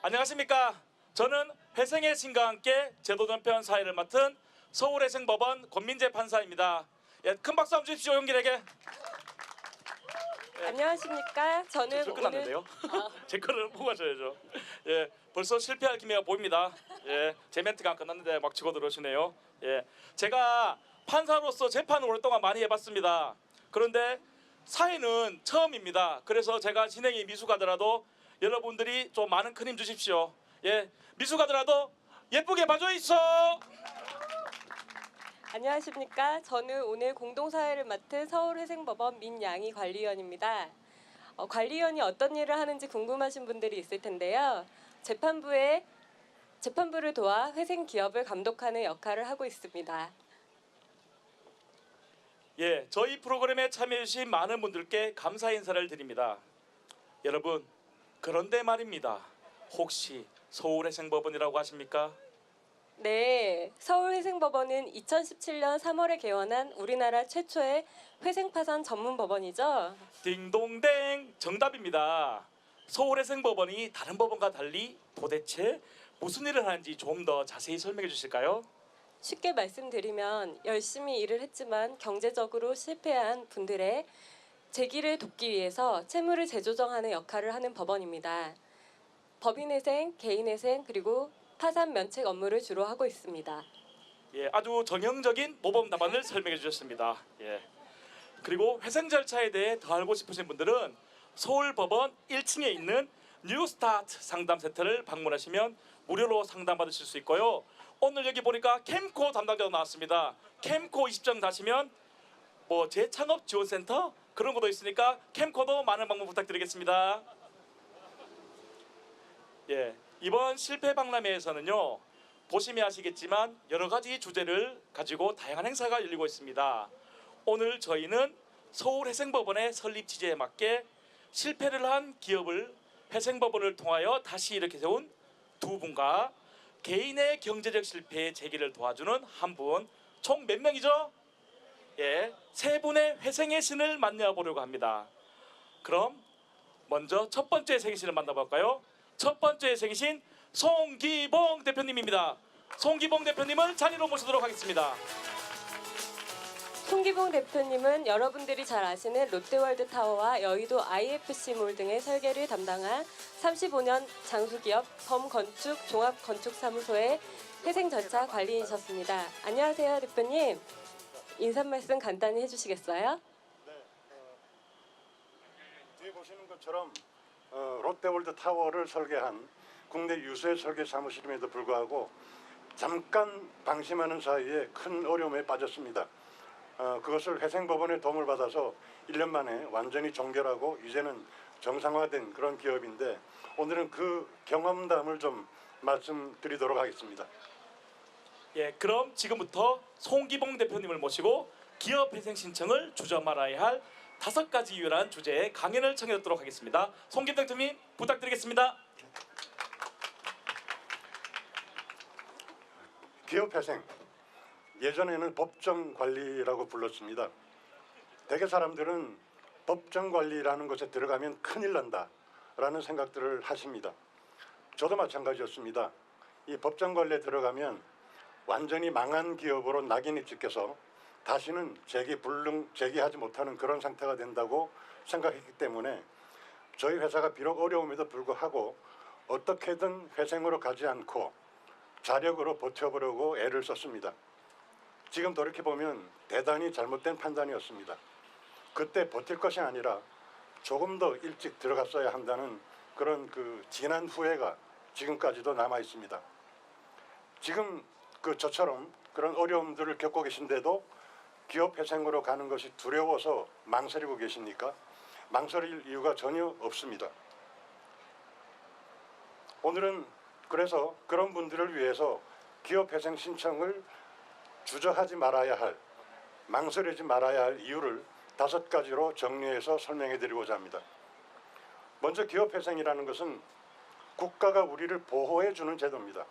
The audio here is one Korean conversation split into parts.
안녕하십니까. 저는 회생의 신과 함께 제도전편 사회를 맡은 서울회생법원 권민재 판사입니다. 예, 큰 박수 한번 주십시오. 용길에게. 안녕하십니까. 저는 저 오늘 끝났는데요. 제 거를 보고 가셔야죠. 예, 벌써 실패할 기미가 보입니다. 예, 제 멘트가 안 끝났는데 막 치고 들어오시네요. 예, 제가 판사로서 재판을 오랫동안 많이 해봤습니다. 그런데 사회는 처음입니다. 그래서 제가 진행이 미숙하더라도 여러분들이 좀 많은 큰 힘 주십시오. 예, 미숙하더라도 예쁘게 봐줘 있어. 안녕하십니까. 저는 오늘 공동사회를 맡은 서울회생법원 민양희 관리위원입니다. 관리위원이 어떤 일을 하는지 궁금하신 분들이 있을 텐데요. 재판부를 도와 회생 기업을 감독하는 역할을 하고 있습니다. 예, 저희 프로그램에 참여해주신 많은 분들께 감사 인사를 드립니다. 여러분, 그런데 말입니다. 혹시 서울회생법원이라고 아십니까? 네, 서울회생법원은 2017년 3월에 개원한 우리나라 최초의 회생파산 전문법원이죠. 딩동댕 정답입니다. 서울회생법원이 다른 법원과 달리 도대체 무슨 일을 하는지 좀 더 자세히 설명해 주실까요? 쉽게 말씀드리면 열심히 일을 했지만 경제적으로 실패한 분들의 재기를 돕기 위해서 채무를 재조정하는 역할을 하는 법원입니다. 법인회생, 개인회생, 그리고 파산 면책 업무를 주로 하고 있습니다. 예, 아주 정형적인 모범 답안을 설명해 주셨습니다. 예. 그리고 회생 절차에 대해 더 알고 싶으신 분들은 서울법원 1층에 있는 뉴스타트 상담 센터를 방문하시면 무료로 상담받으실 수 있고요. 오늘 여기 보니까 캠코 담당자도 나왔습니다. 캠코 20점 다시면 뭐 재창업 지원센터 그런 것도 있으니까 캠코도 많은 방문 부탁드리겠습니다. 예, 이번 실패 박람회에서는요. 보시면 아시겠지만 여러 가지 주제를 가지고 다양한 행사가 열리고 있습니다. 오늘 저희는 서울회생법원의 설립 취지에 맞게 실패를 한 기업을 회생법원을 통하여 다시 일으켜 세운 두 분과 개인의 경제적 실패의 재기를 도와주는 한 분, 총 몇 명이죠? 예, 세 분의 회생의 신을 만나보려고 합니다. 그럼 먼저 첫 번째 회생의 신을 만나볼까요? 첫 번째 회생의 신 송기봉 대표님입니다. 송기봉 대표님을 자리로 모시도록 하겠습니다. 송기봉 대표님은 여러분들이 잘 아시는 롯데월드타워와 여의도 IFC몰 등의 설계를 담당한 35년 장수기업 범건축 종합건축사무소의 회생 절차 관리이셨습니다. 안녕하세요, 대표님. 인사 말씀 간단히 해주시겠어요? 네, 뒤에 보시는 것처럼 롯데월드타워를 설계한 국내 유수의 설계 사무실임에도 불구하고 잠깐 방심하는 사이에 큰 어려움에 빠졌습니다. 그것을 회생법원의 도움을 받아서 1년 만에 완전히 종결하고 이제는 정상화된 그런 기업인데 오늘은 그 경험담을 좀 말씀드리도록 하겠습니다. 예, 그럼 지금부터 송기봉 대표님을 모시고 기업 회생 신청을 주저 말아야 할 5가지 유일한 주제의 강연을 청해 듣도록 하겠습니다. 송기봉 대표님 부탁드리겠습니다. 기업 회생, 예전에는 법정관리라고 불렀습니다. 대개 사람들은 법정관리라는 곳에 들어가면 큰일 난다 라는 생각들을 하십니다. 저도 마찬가지였습니다. 이 법정관리에 들어가면 완전히 망한 기업으로 낙인이 찍혀서 다시는 재기하지 못하는 그런 상태가 된다고 생각했기 때문에 저희 회사가 비록 어려움에도 불구하고 어떻게든 회생으로 가지 않고 자력으로 버텨보려고 애를 썼습니다. 지금 돌이켜보면 대단히 잘못된 판단이었습니다. 그때 버틸 것이 아니라 조금 더 일찍 들어갔어야 한다는 그런 진한 후회가 지금까지도 남아 있습니다. 지금 저처럼 그런 어려움들을 겪고 계신데도 기업 회생으로 가는 것이 두려워서 망설이고 계십니까? 망설일 이유가 전혀 없습니다. 오늘은 그래서 그런 분들을 위해서 기업 회생 신청을 주저하지 말아야 할, 망설이지 말아야 할 이유를 5가지로 정리해서 설명해 드리고자 합니다. 먼저 기업 회생이라는 것은 국가가 우리를 보호해 주는 제도입니다.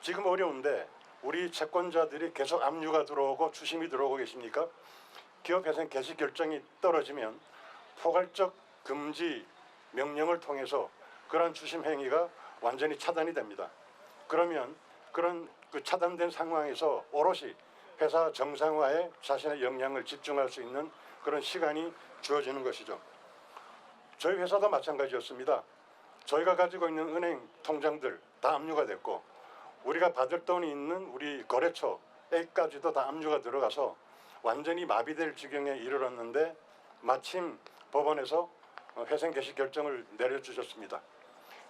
지금 어려운데 우리 채권자들이 계속 압류가 들어오고 추심이 들어오고 계십니까? 기업 회생 개시 결정이 떨어지면 포괄적 금지 명령을 통해서 그러한 추심 행위가 완전히 차단이 됩니다. 그러면 그런 그 차단된 상황에서 오롯이 회사 정상화에 자신의 역량을 집중할 수 있는 그런 시간이 주어지는 것이죠. 저희 회사도 마찬가지였습니다. 저희가 가지고 있는 은행 통장들 다 압류가 됐고 우리가 받을 돈이 있는 우리 거래처에까지도 다 압류가 들어가서 완전히 마비될 지경에 이르렀는데 마침 법원에서 회생 개시 결정을 내려주셨습니다.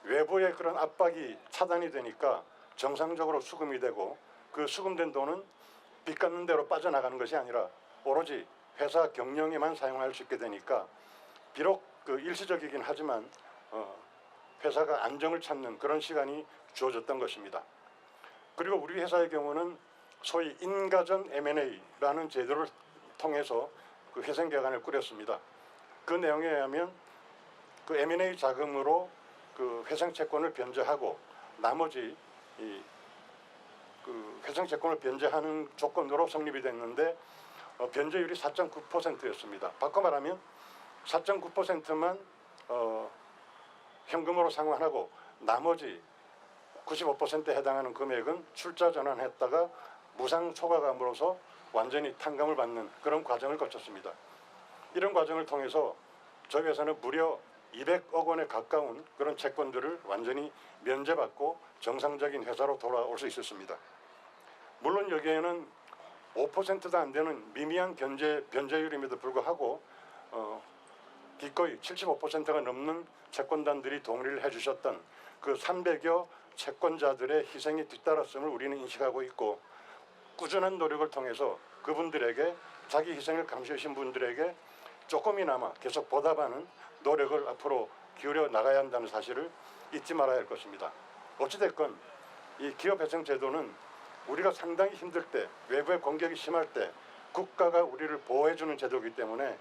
외부의 그런 압박이 차단이 되니까 정상적으로 수금이 되고 그 수금된 돈은 빚 갚는 대로 빠져나가는 것이 아니라 오로지 회사 경영에만 사용할 수 있게 되니까 비록 그 일시적이긴 하지만 회사가 안정을 찾는 그런 시간이 주어졌던 것입니다. 그리고 우리 회사의 경우는 소위 인가전 M&A라는 제도를 통해서 그 회생기관을 꾸렸습니다. 그 내용에 의하면 그 M&A 자금으로 그 회생채권을 변제하고 나머지 그 회생채권을 변제하는 조건으로 성립이 됐는데 변제율이 4.9%였습니다. 바꿔 말하면 4.9%만 현금으로 상환하고 나머지 95%에 해당하는 금액은 출자 전환했다가 무상 초과감으로써 완전히 탕감을 받는 그런 과정을 거쳤습니다. 이런 과정을 통해서 저희 회사는 무려 200억 원에 가까운 그런 채권들을 완전히 면제받고 정상적인 회사로 돌아올 수 있었습니다. 물론 여기에는 5%도 안 되는 미미한 변제율임에도 불구하고 기꺼이 75%가 넘는 채권단들이 동의를 해주셨던 그 300여 채권자들의 희생이 뒤따랐음을 우리는 인식하고 있고 꾸준한 노력을 통해서 그분들에게 자기 희생을 감수하신 분들에게 조금이나마 계속 보답하는 노력을 앞으로 기울여 나가야 한다는 사실을 잊지 말아야 할 것입니다. 어찌됐건 이 기업회생 제도는 우리가 상당히 힘들 때 외부의 공격이 심할 때 국가가 우리를 보호해주는 제도이기 때문에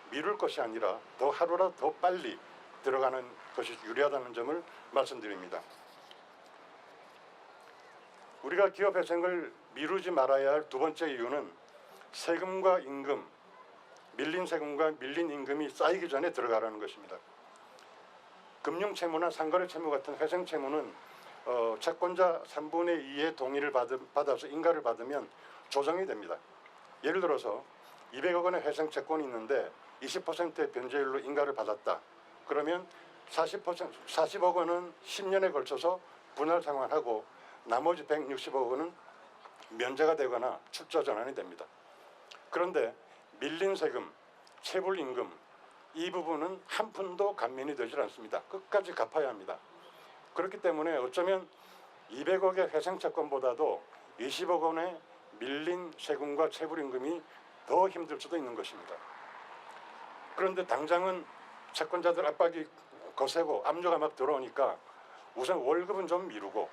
미룰 것이 아니라 더 하루라도 더 빨리 들어가는 것이 유리하다는 점을 말씀드립니다. 우리가 기업회생을 미루지 말아야 할 두 번째 이유는 세금과 임금, 밀린 세금과 밀린 임금이 쌓이기 전에 들어가라는 것입니다. 금융채무나 상거래 채무 같은 회생채무는 채권자 3분의 2의 동의를 받아서 인가를 받으면 조정이 됩니다. 예를 들어서 200억 원의 회생채권이 있는데 20%의 변제율로 인가를 받았다. 그러면 40억 원은 10년에 걸쳐서 분할 상환하고 나머지 160억 원은 면제가 되거나 출자 전환이 됩니다. 그런데 밀린 세금, 체불임금 이 부분은 한 푼도 감면이 되질 않습니다. 끝까지 갚아야 합니다. 그렇기 때문에 어쩌면 200억의 회생채권보다도 20억 원의 밀린 세금과 체불임금이 더 힘들 수도 있는 것입니다. 그런데 당장은 채권자들 압박이 거세고 압류가 막 들어오니까 우선 월급은 좀 미루고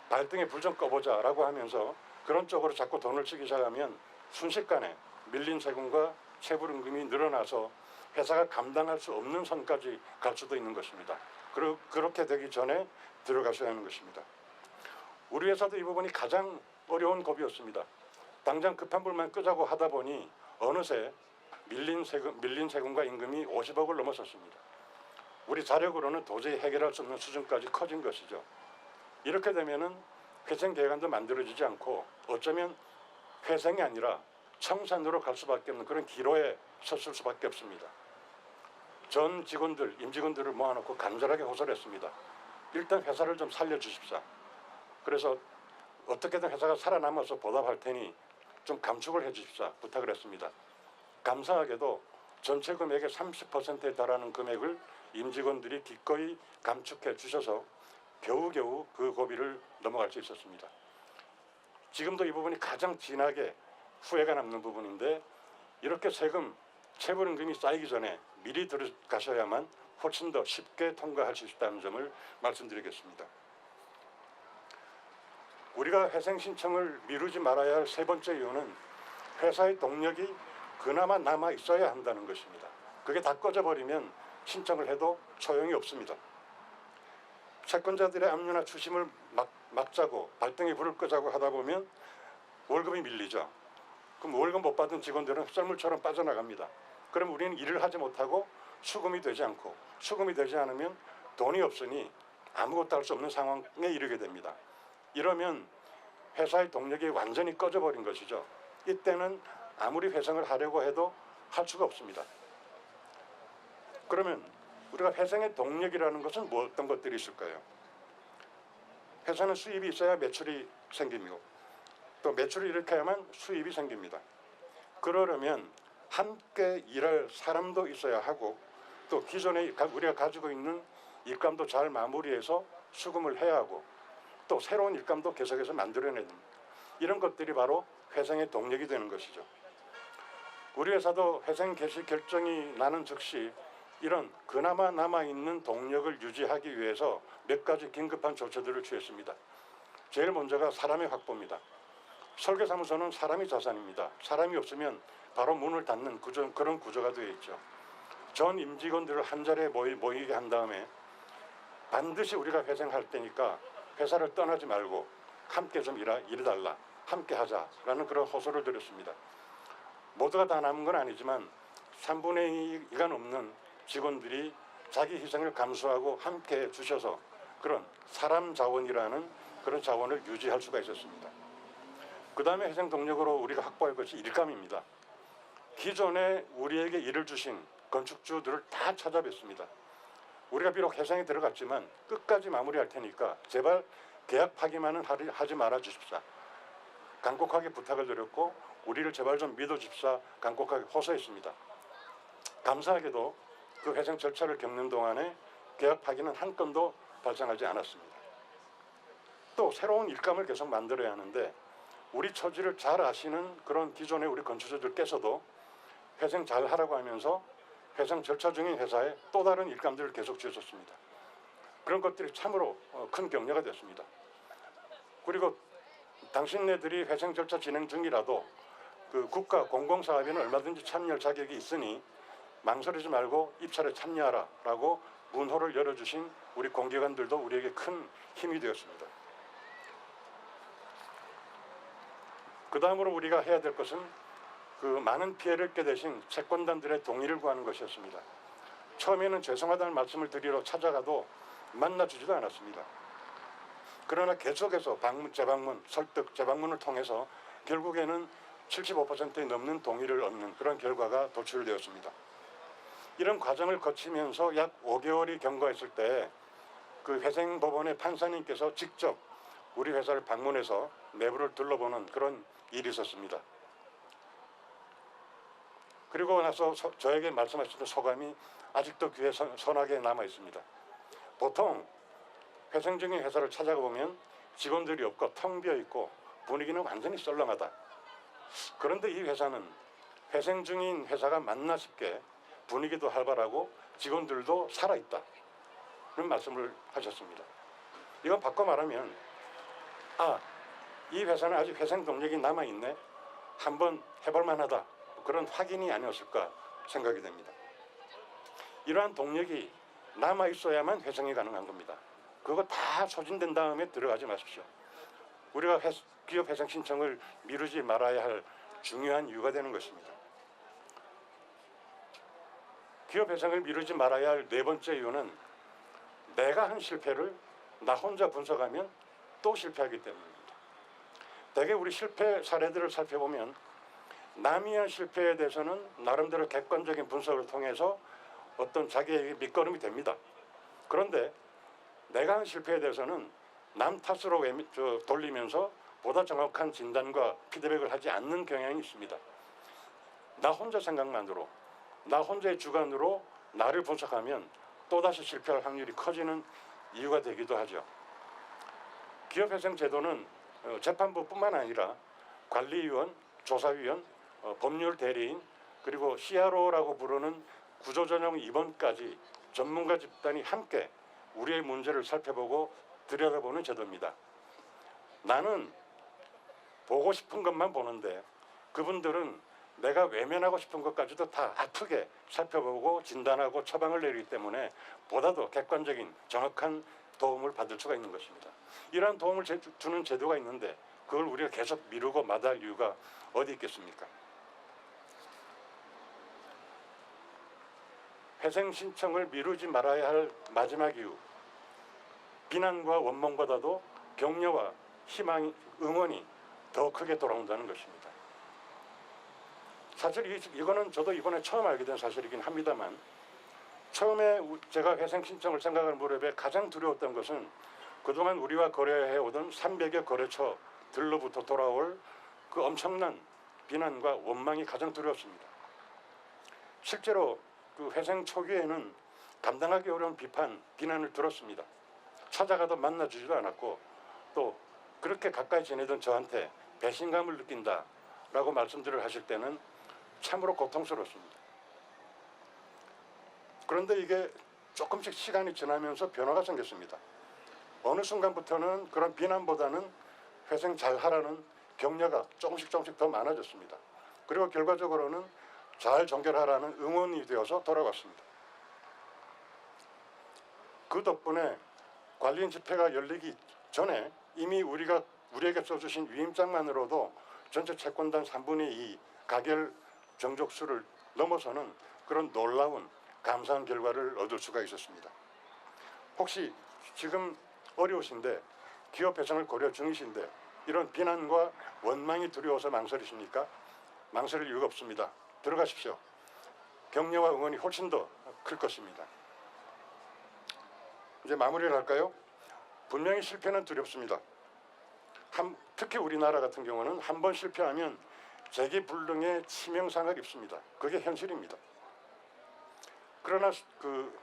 발등에 불 좀 꺼보자라고 하면서 그런 쪽으로 자꾸 돈을 쓰기 시작하면 순식간에 밀린 세금과 체불임금이 늘어나서 회사가 감당할 수 없는 선까지 갈 수도 있는 것입니다. 그렇게 되기 전에 들어가셔야 하는 것입니다. 우리 회사도 이 부분이 가장 어려운 고비였습니다. 당장 급한 불만 끄자고 하다 보니 어느새 밀린 세금과 임금이 50억을 넘어섰습니다. 우리 자력으로는 도저히 해결할 수 없는 수준까지 커진 것이죠. 이렇게 되면은 회생계획안도 만들어지지 않고 어쩌면 회생이 아니라 청산으로 갈 수밖에 없는 그런 기로에 섰을 수밖에 없습니다. 전 직원들, 임직원들을 모아놓고 간절하게 호소했습니다. 일단 회사를 좀 살려주십사. 그래서 어떻게든 회사가 살아남아서 보답할 테니 좀 감축을 해주십사 부탁을 했습니다. 감사하게도 전체 금액의 30%에 달하는 금액을 임직원들이 기꺼이 감축해 주셔서 겨우겨우 그 고비를 넘어갈 수 있었습니다. 지금도 이 부분이 가장 진하게 후회가 남는 부분인데 이렇게 세금, 체불임금이 쌓이기 전에 미리 들어가셔야만 훨씬 더 쉽게 통과할 수 있다는 점을 말씀드리겠습니다. 우리가 회생 신청을 미루지 말아야 할 세 번째 이유는 회사의 동력이 그나마 남아 있어야 한다는 것입니다. 그게 다 꺼져버리면 신청을 해도 소용이 없습니다. 채권자들의 압류나 추심을 막자고 발등에 불을 끄자고 하다 보면 월급이 밀리죠. 그럼 월급 못 받은 직원들은 썰물처럼 빠져나갑니다. 그럼 우리는 일을 하지 못하고 수금이 되지 않고 수금이 되지 않으면 돈이 없으니 아무것도 할 수 없는 상황에 이르게 됩니다. 이러면 회사의 동력이 완전히 꺼져버린 것이죠. 이때는 아무리 회생을 하려고 해도 할 수가 없습니다. 그러면 우리가 회생의 동력이라는 것은 뭐 어떤 것들이 있을까요? 회사는 수입이 있어야 매출이 생기고 또 매출을 일으켜야만 수입이 생깁니다. 그러려면 함께 일할 사람도 있어야 하고 또 기존에 우리가 가지고 있는 일감도 잘 마무리해서 수금을 해야 하고 또 새로운 일감도 계속해서 만들어내는 이런 것들이 바로 회생의 동력이 되는 것이죠. 우리 회사도 회생 개시 결정이 나는 즉시 이런 그나마 남아있는 동력을 유지하기 위해서 몇 가지 긴급한 조처들을 취했습니다. 제일 먼저가 사람의 확보입니다. 설계사무소는 사람이 자산입니다. 사람이 없으면 바로 문을 닫는 그런 구조가 되어 있죠. 전 임직원들을 한 자리에 모이게 한 다음에 반드시 우리가 회생할 때니까 회사를 떠나지 말고 함께 좀 일해달라, 함께 하자라는 그런 호소를 드렸습니다. 모두가 다 남은 건 아니지만 3분의 2가 넘는 직원들이 자기 희생을 감수하고 함께 해주셔서 그런 사람 자원이라는 그런 자원을 유지할 수가 있었습니다. 그 다음에 회생 동력으로 우리가 확보할 것이 일감입니다. 기존에 우리에게 일을 주신 건축주들을 다 찾아뵙습니다. 우리가 비록 회생에 들어갔지만 끝까지 마무리할 테니까 제발 계약 파기만은 하지 말아 주십사. 간곡하게 부탁을 드렸고 우리를 제발 좀 믿어줍사 간곡하게 호소했습니다. 감사하게도 그 회생 절차를 겪는 동안에 계약 파기는 한 건도 발생하지 않았습니다. 또 새로운 일감을 계속 만들어야 하는데 우리 처지를 잘 아시는 그런 기존의 우리 건축주들께서도 회생 잘 하라고 하면서 회생 절차 중인 회사에 또 다른 일감들을 계속 주셨습니다. 그런 것들이 참으로 큰 격려가 됐습니다. 그리고 당신네들이 회생 절차 진행 중이라도 그 국가 공공사업에는 얼마든지 참여할 자격이 있으니 망설이지 말고 입찰에 참여하라라고 문호를 열어주신 우리 공기관들도 우리에게 큰 힘이 되었습니다. 그 다음으로 우리가 해야 될 것은 그 많은 피해를 꾀대신 채권단들의 동의를 구하는 것이었습니다. 처음에는 죄송하다는 말씀을 드리러 찾아가도 만나주지도 않았습니다. 그러나 계속해서 재방문, 설득, 재방문을 통해서 결국에는 75%에 넘는 동의를 얻는 그런 결과가 도출되었습니다. 이런 과정을 거치면서 약 5개월이 경과했을 때 그 회생법원의 판사님께서 직접 우리 회사를 방문해서 내부를 둘러보는 그런 일이 있었습니다. 그리고 나서 저에게 말씀하셨던 소감이 아직도 귀에 선하게 남아 있습니다. 보통 회생 중인 회사를 찾아가 보면 직원들이 없고 텅 비어 있고 분위기는 완전히 썰렁하다. 그런데 이 회사는 회생 중인 회사가 맞나 싶게 분위기도 활발하고 직원들도 살아있다. 그런 말씀을 하셨습니다. 이건 바꿔 말하면 이 회사는 아직 회생 동력이 남아있네. 한번 해볼 만하다. 그런 확인이 아니었을까 생각이 됩니다. 이러한 동력이 남아있어야만 회생이 가능한 겁니다. 그거 다 소진된 다음에 들어가지 마십시오. 우리가 기업 회생 신청을 미루지 말아야 할 중요한 이유가 되는 것입니다. 기업 회생을 미루지 말아야 할 네 번째 이유는 내가 한 실패를 나 혼자 분석하면 또 실패하기 때문입니다. 대개 우리 실패 사례들을 살펴보면 남이 한 실패에 대해서는 나름대로 객관적인 분석을 통해서 어떤 자기에게 밑거름이 됩니다. 그런데 내가 한 실패에 대해서는 남 탓으로 돌리면서 보다 정확한 진단과 피드백을 하지 않는 경향이 있습니다. 나 혼자 생각만으로, 나 혼자의 주관으로 나를 분석하면 또다시 실패할 확률이 커지는 이유가 되기도 하죠. 기업회생 제도는 재판부뿐만 아니라 관리위원, 조사위원, 법률 대리인 그리고 CRO라고 부르는 구조전형 임원까지 전문가 집단이 함께 우리의 문제를 살펴보고 들여다보는 제도입니다. 나는 보고 싶은 것만 보는데 그분들은 내가 외면하고 싶은 것까지도 다 아프게 살펴보고 진단하고 처방을 내리기 때문에 보다 더 객관적인 정확한 도움을 받을 수가 있는 것입니다. 이러한 도움을 주는 제도가 있는데 그걸 우리가 계속 미루고 마다할 이유가 어디 있겠습니까? 회생 신청을 미루지 말아야 할 마지막 이유. 비난과 원망보다도 격려와 희망, 응원이 더 크게 돌아온다는 것입니다. 사실 이거는 저도 이번에 처음 알게 된 사실이긴 합니다만, 처음에 제가 회생 신청을 생각할 무렵에 가장 두려웠던 것은 그동안 우리와 거래해 오던 300여 거래처들로부터 돌아올 그 엄청난 비난과 원망이 가장 두려웠습니다. 실제로 그 회생 초기에는 감당하기 어려운 비난을 들었습니다. 찾아가도 만나주지도 않았고, 또 그렇게 가까이 지내던 저한테 배신감을 느낀다라고 말씀들을 하실 때는 참으로 고통스럽습니다. 그런데 이게 조금씩 시간이 지나면서 변화가 생겼습니다. 어느 순간부터는 그런 비난보다는 회생 잘하라는 격려가 조금씩 더 많아졌습니다. 그리고 결과적으로는 잘 종결하라는 응원이 되어서 돌아왔습니다. 그 덕분에 관리인 집회가 열리기 전에 이미 우리에게 써주신 위임장만으로도 전체 채권단 3분의 2 가결 정족수를 넘어서는 그런 놀라운 감사한 결과를 얻을 수가 있었습니다. 혹시 지금 어려우신데 기업 회생을 고려 중이신데 이런 비난과 원망이 두려워서 망설이십니까? 망설일 이유가 없습니다. 들어가십시오. 격려와 응원이 훨씬 더 클 것입니다. 이제 마무리를 할까요? 분명히 실패는 두렵습니다. 특히 우리나라 같은 경우는 한 번 실패하면 재기불능의 치명상을 입습니다. 그게 현실입니다. 그러나 그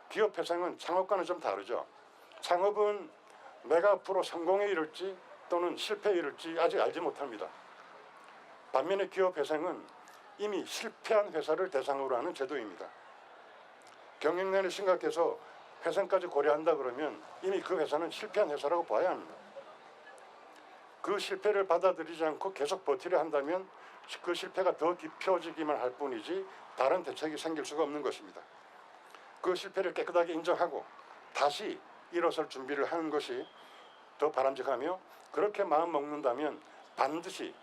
기업 회생은 창업과는 좀 다르죠. 창업은 내가 앞으로 성공에 이를지 또는 실패에 이를지 아직 알지 못합니다. 반면에 기업 회생은 이미 실패한 회사를 대상으로 하는 제도입니다. 경영난이 심각해서 회생까지 고려한다 그러면 이미 그 회사는 실패한 회사라고 봐야 합니다. 그 실패를 받아들이지 않고 계속 버티려 한다면 그 실패가 더 깊어지기만 할 뿐이지 다른 대책이 생길 수가 없는 것입니다. 그 실패를 깨끗하게 인정하고 다시 일어설 준비를 하는 것이 더 바람직하며, 그렇게 마음 먹는다면 반드시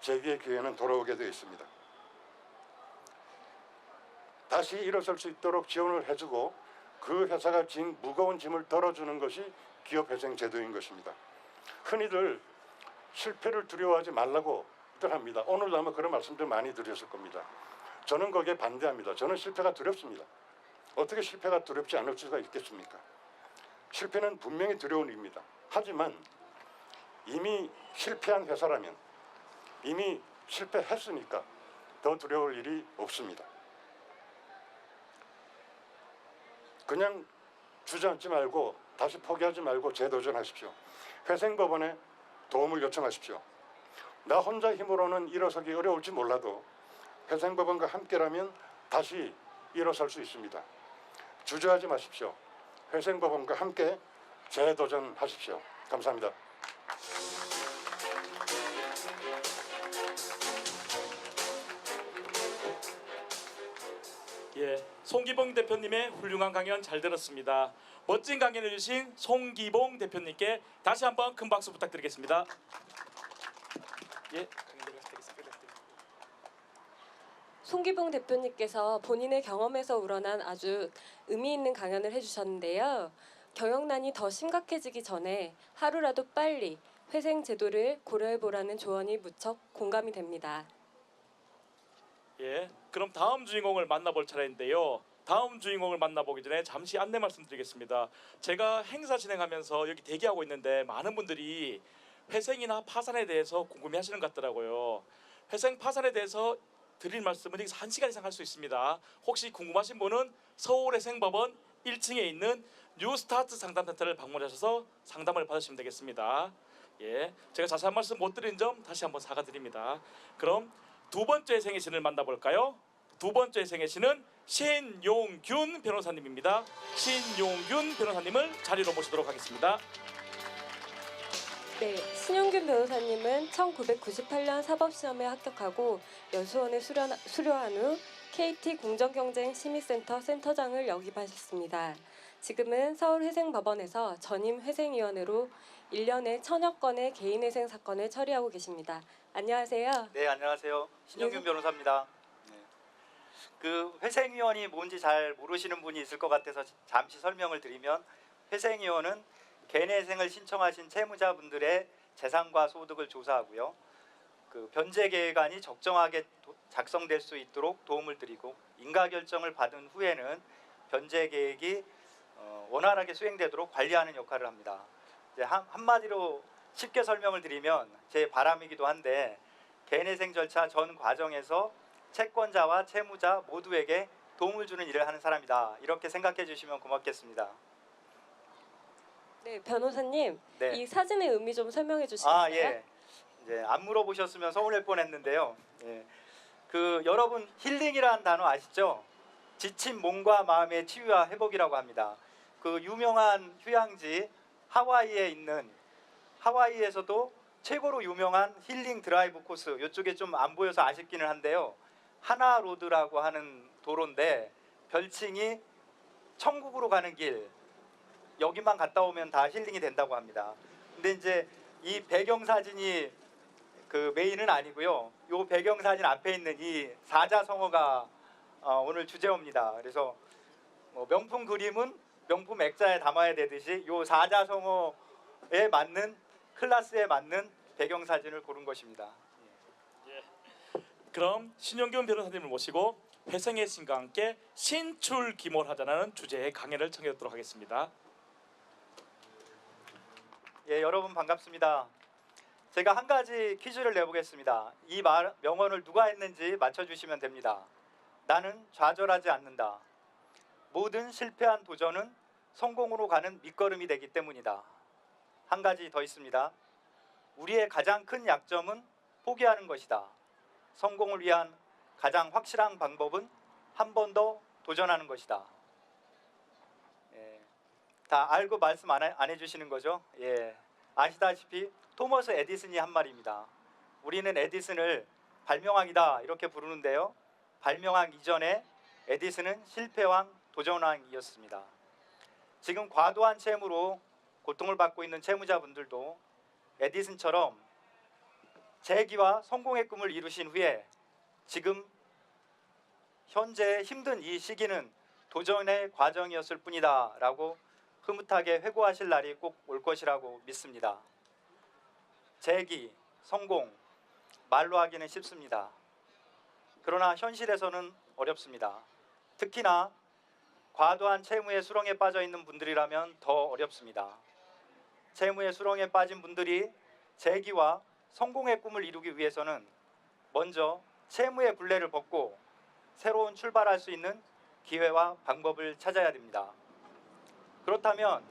재기의 기회는 돌아오게 되어 있습니다. 다시 일어설 수 있도록 지원을 해주고 그 회사가 진 무거운 짐을 덜어주는 것이 기업 회생 제도인 것입니다. 흔히들 실패를 두려워하지 말라고들 합니다. 오늘도 아마 그런 말씀들 많이 드렸을 겁니다. 저는 거기에 반대합니다. 저는 실패가 두렵습니다. 어떻게 실패가 두렵지 않을 수가 있겠습니까? 실패는 분명히 두려운 일입니다. 하지만 이미 실패한 회사라면 이미 실패했으니까 더 두려울 일이 없습니다. 그냥 주저앉지 말고 다시 포기하지 말고 재도전하십시오. 회생법원에 도움을 요청하십시오. 나 혼자 힘으로는 일어서기 어려울지 몰라도 회생법원과 함께라면 다시 일어설 수 있습니다. 주저하지 마십시오. 회생법원과 함께 재도전하십시오. 감사합니다. 예, 송기봉 대표님의 훌륭한 강연 잘 들었습니다. 멋진 강연을 주신 송기봉 대표님께 다시 한번 큰 박수 부탁드리겠습니다. 예. 송기봉 대표님께서 본인의 경험에서 우러난 아주 의미 있는 강연을 해주셨는데요. 경영난이 더 심각해지기 전에 하루라도 빨리 회생 제도를 고려해보라는 조언이 무척 공감이 됩니다. 예, 그럼 다음 주인공을 만나볼 차례인데요. 다음 주인공을 만나보기 전에 잠시 안내 말씀드리겠습니다. 제가 행사 진행하면서 여기 대기하고 있는데 많은 분들이 회생이나 파산에 대해서 궁금해하시는 것 같더라고요. 회생 파산에 대해서 드릴 말씀은 여기서 1시간 이상 할 수 있습니다. 혹시 궁금하신 분은 서울회생법원 1층에 있는 뉴스타트 상담센터를 방문하셔서 상담을 받으시면 되겠습니다. 예, 제가 자세한 말씀 못 드린 점 다시 한번 사과드립니다. 그럼 두 번째 회생의 신을 만나볼까요? 두 번째 회생의 신은 신용균 변호사님입니다. 신용균 변호사님을 자리로 모시도록 하겠습니다. 네, 신용균 변호사님은 1998년 사법시험에 합격하고 연수원에 수료한 후 KT 공정경쟁심의센터 센터장을 역임하셨습니다. 지금은 서울회생법원에서 전임회생위원으로 1년에 1000여 건의 개인회생 사건을 처리하고 계십니다. 안녕하세요. 네, 안녕하세요. 신용균 변호사입니다. 네. 그 회생위원이 뭔지 잘 모르시는 분이 있을 것 같아서 잠시 설명을 드리면, 회생위원은 개인회생을 신청하신 채무자분들의 재산과 소득을 조사하고요. 그 변제 계획안이 적정하게 작성될 수 있도록 도움을 드리고 인가 결정을 받은 후에는 변제 계획이 원활하게 수행되도록 관리하는 역할을 합니다. 이제 한마디로 쉽게 설명을 드리면 제 바람이기도 한데 개인회생 절차 전 과정에서 채권자와 채무자 모두에게 도움을 주는 일을 하는 사람이다. 이렇게 생각해 주시면 고맙겠습니다. 네, 변호사님, 네. 이 사진의 의미 좀 설명해 주시겠어요? 아, 예. 이제 안 물어보셨으면 서운할 뻔했는데요. 예. 그 여러분 힐링이라는 단어 아시죠? 지친 몸과 마음의 치유와 회복이라고 합니다. 그 유명한 휴양지 하와이에서도 최고로 유명한 힐링 드라이브 코스, 이쪽에 좀 안 보여서 아쉽기는 한데요. 하나로드라고 하는 도로인데 별칭이 천국으로 가는 길, 여기만 갔다 오면 다 힐링이 된다고 합니다. 근데 이제 이 배경 사진이 그 메인은 아니고요. 이 배경 사진 앞에 있는 이 사자성어가 오늘 주제어입니다. 그래서 명품 그림은 명품 액자에 담아야 되듯이 이 사자성어에 맞는 클래스에 맞는 배경 사진을 고른 것입니다. 그럼 신용균 변호사님을 모시고 회생의 신과 함께 신출귀몰하자라는 주제의 강연을 청해 듣도록 하겠습니다. 예, 여러분 반갑습니다. 제가 한 가지 퀴즈를 내보겠습니다. 이 명언을 누가 했는지 맞춰주시면 됩니다. 나는 좌절하지 않는다. 모든 실패한 도전은 성공으로 가는 밑거름이 되기 때문이다. 한 가지 더 있습니다. 우리의 가장 큰 약점은 포기하는 것이다. 성공을 위한 가장 확실한 방법은 한 번 더 도전하는 것이다. 예, 다 알고 말씀 안 해주시는 거죠? 예, 아시다시피 토머스 에디슨이 한 말입니다. 우리는 에디슨을 발명왕이다 이렇게 부르는데요. 발명왕 이전에 에디슨은 실패왕, 도전왕이었습니다. 지금 과도한 채무로 고통을 받고 있는 채무자분들도 에디슨처럼 재기와 성공의 꿈을 이루신 후에 지금 현재 힘든 이 시기는 도전의 과정이었을 뿐이다 라고 흐뭇하게 회고하실 날이 꼭 올 것이라고 믿습니다. 재기, 성공, 말로 하기는 쉽습니다. 그러나 현실에서는 어렵습니다. 특히나 과도한 채무의 수렁에 빠져 있는 분들이라면 더 어렵습니다. 채무의 수렁에 빠진 분들이 재기와 성공의 꿈을 이루기 위해서는 먼저 채무의 굴레를 벗고 새로운 출발할 수 있는 기회와 방법을 찾아야 됩니다. 그렇다면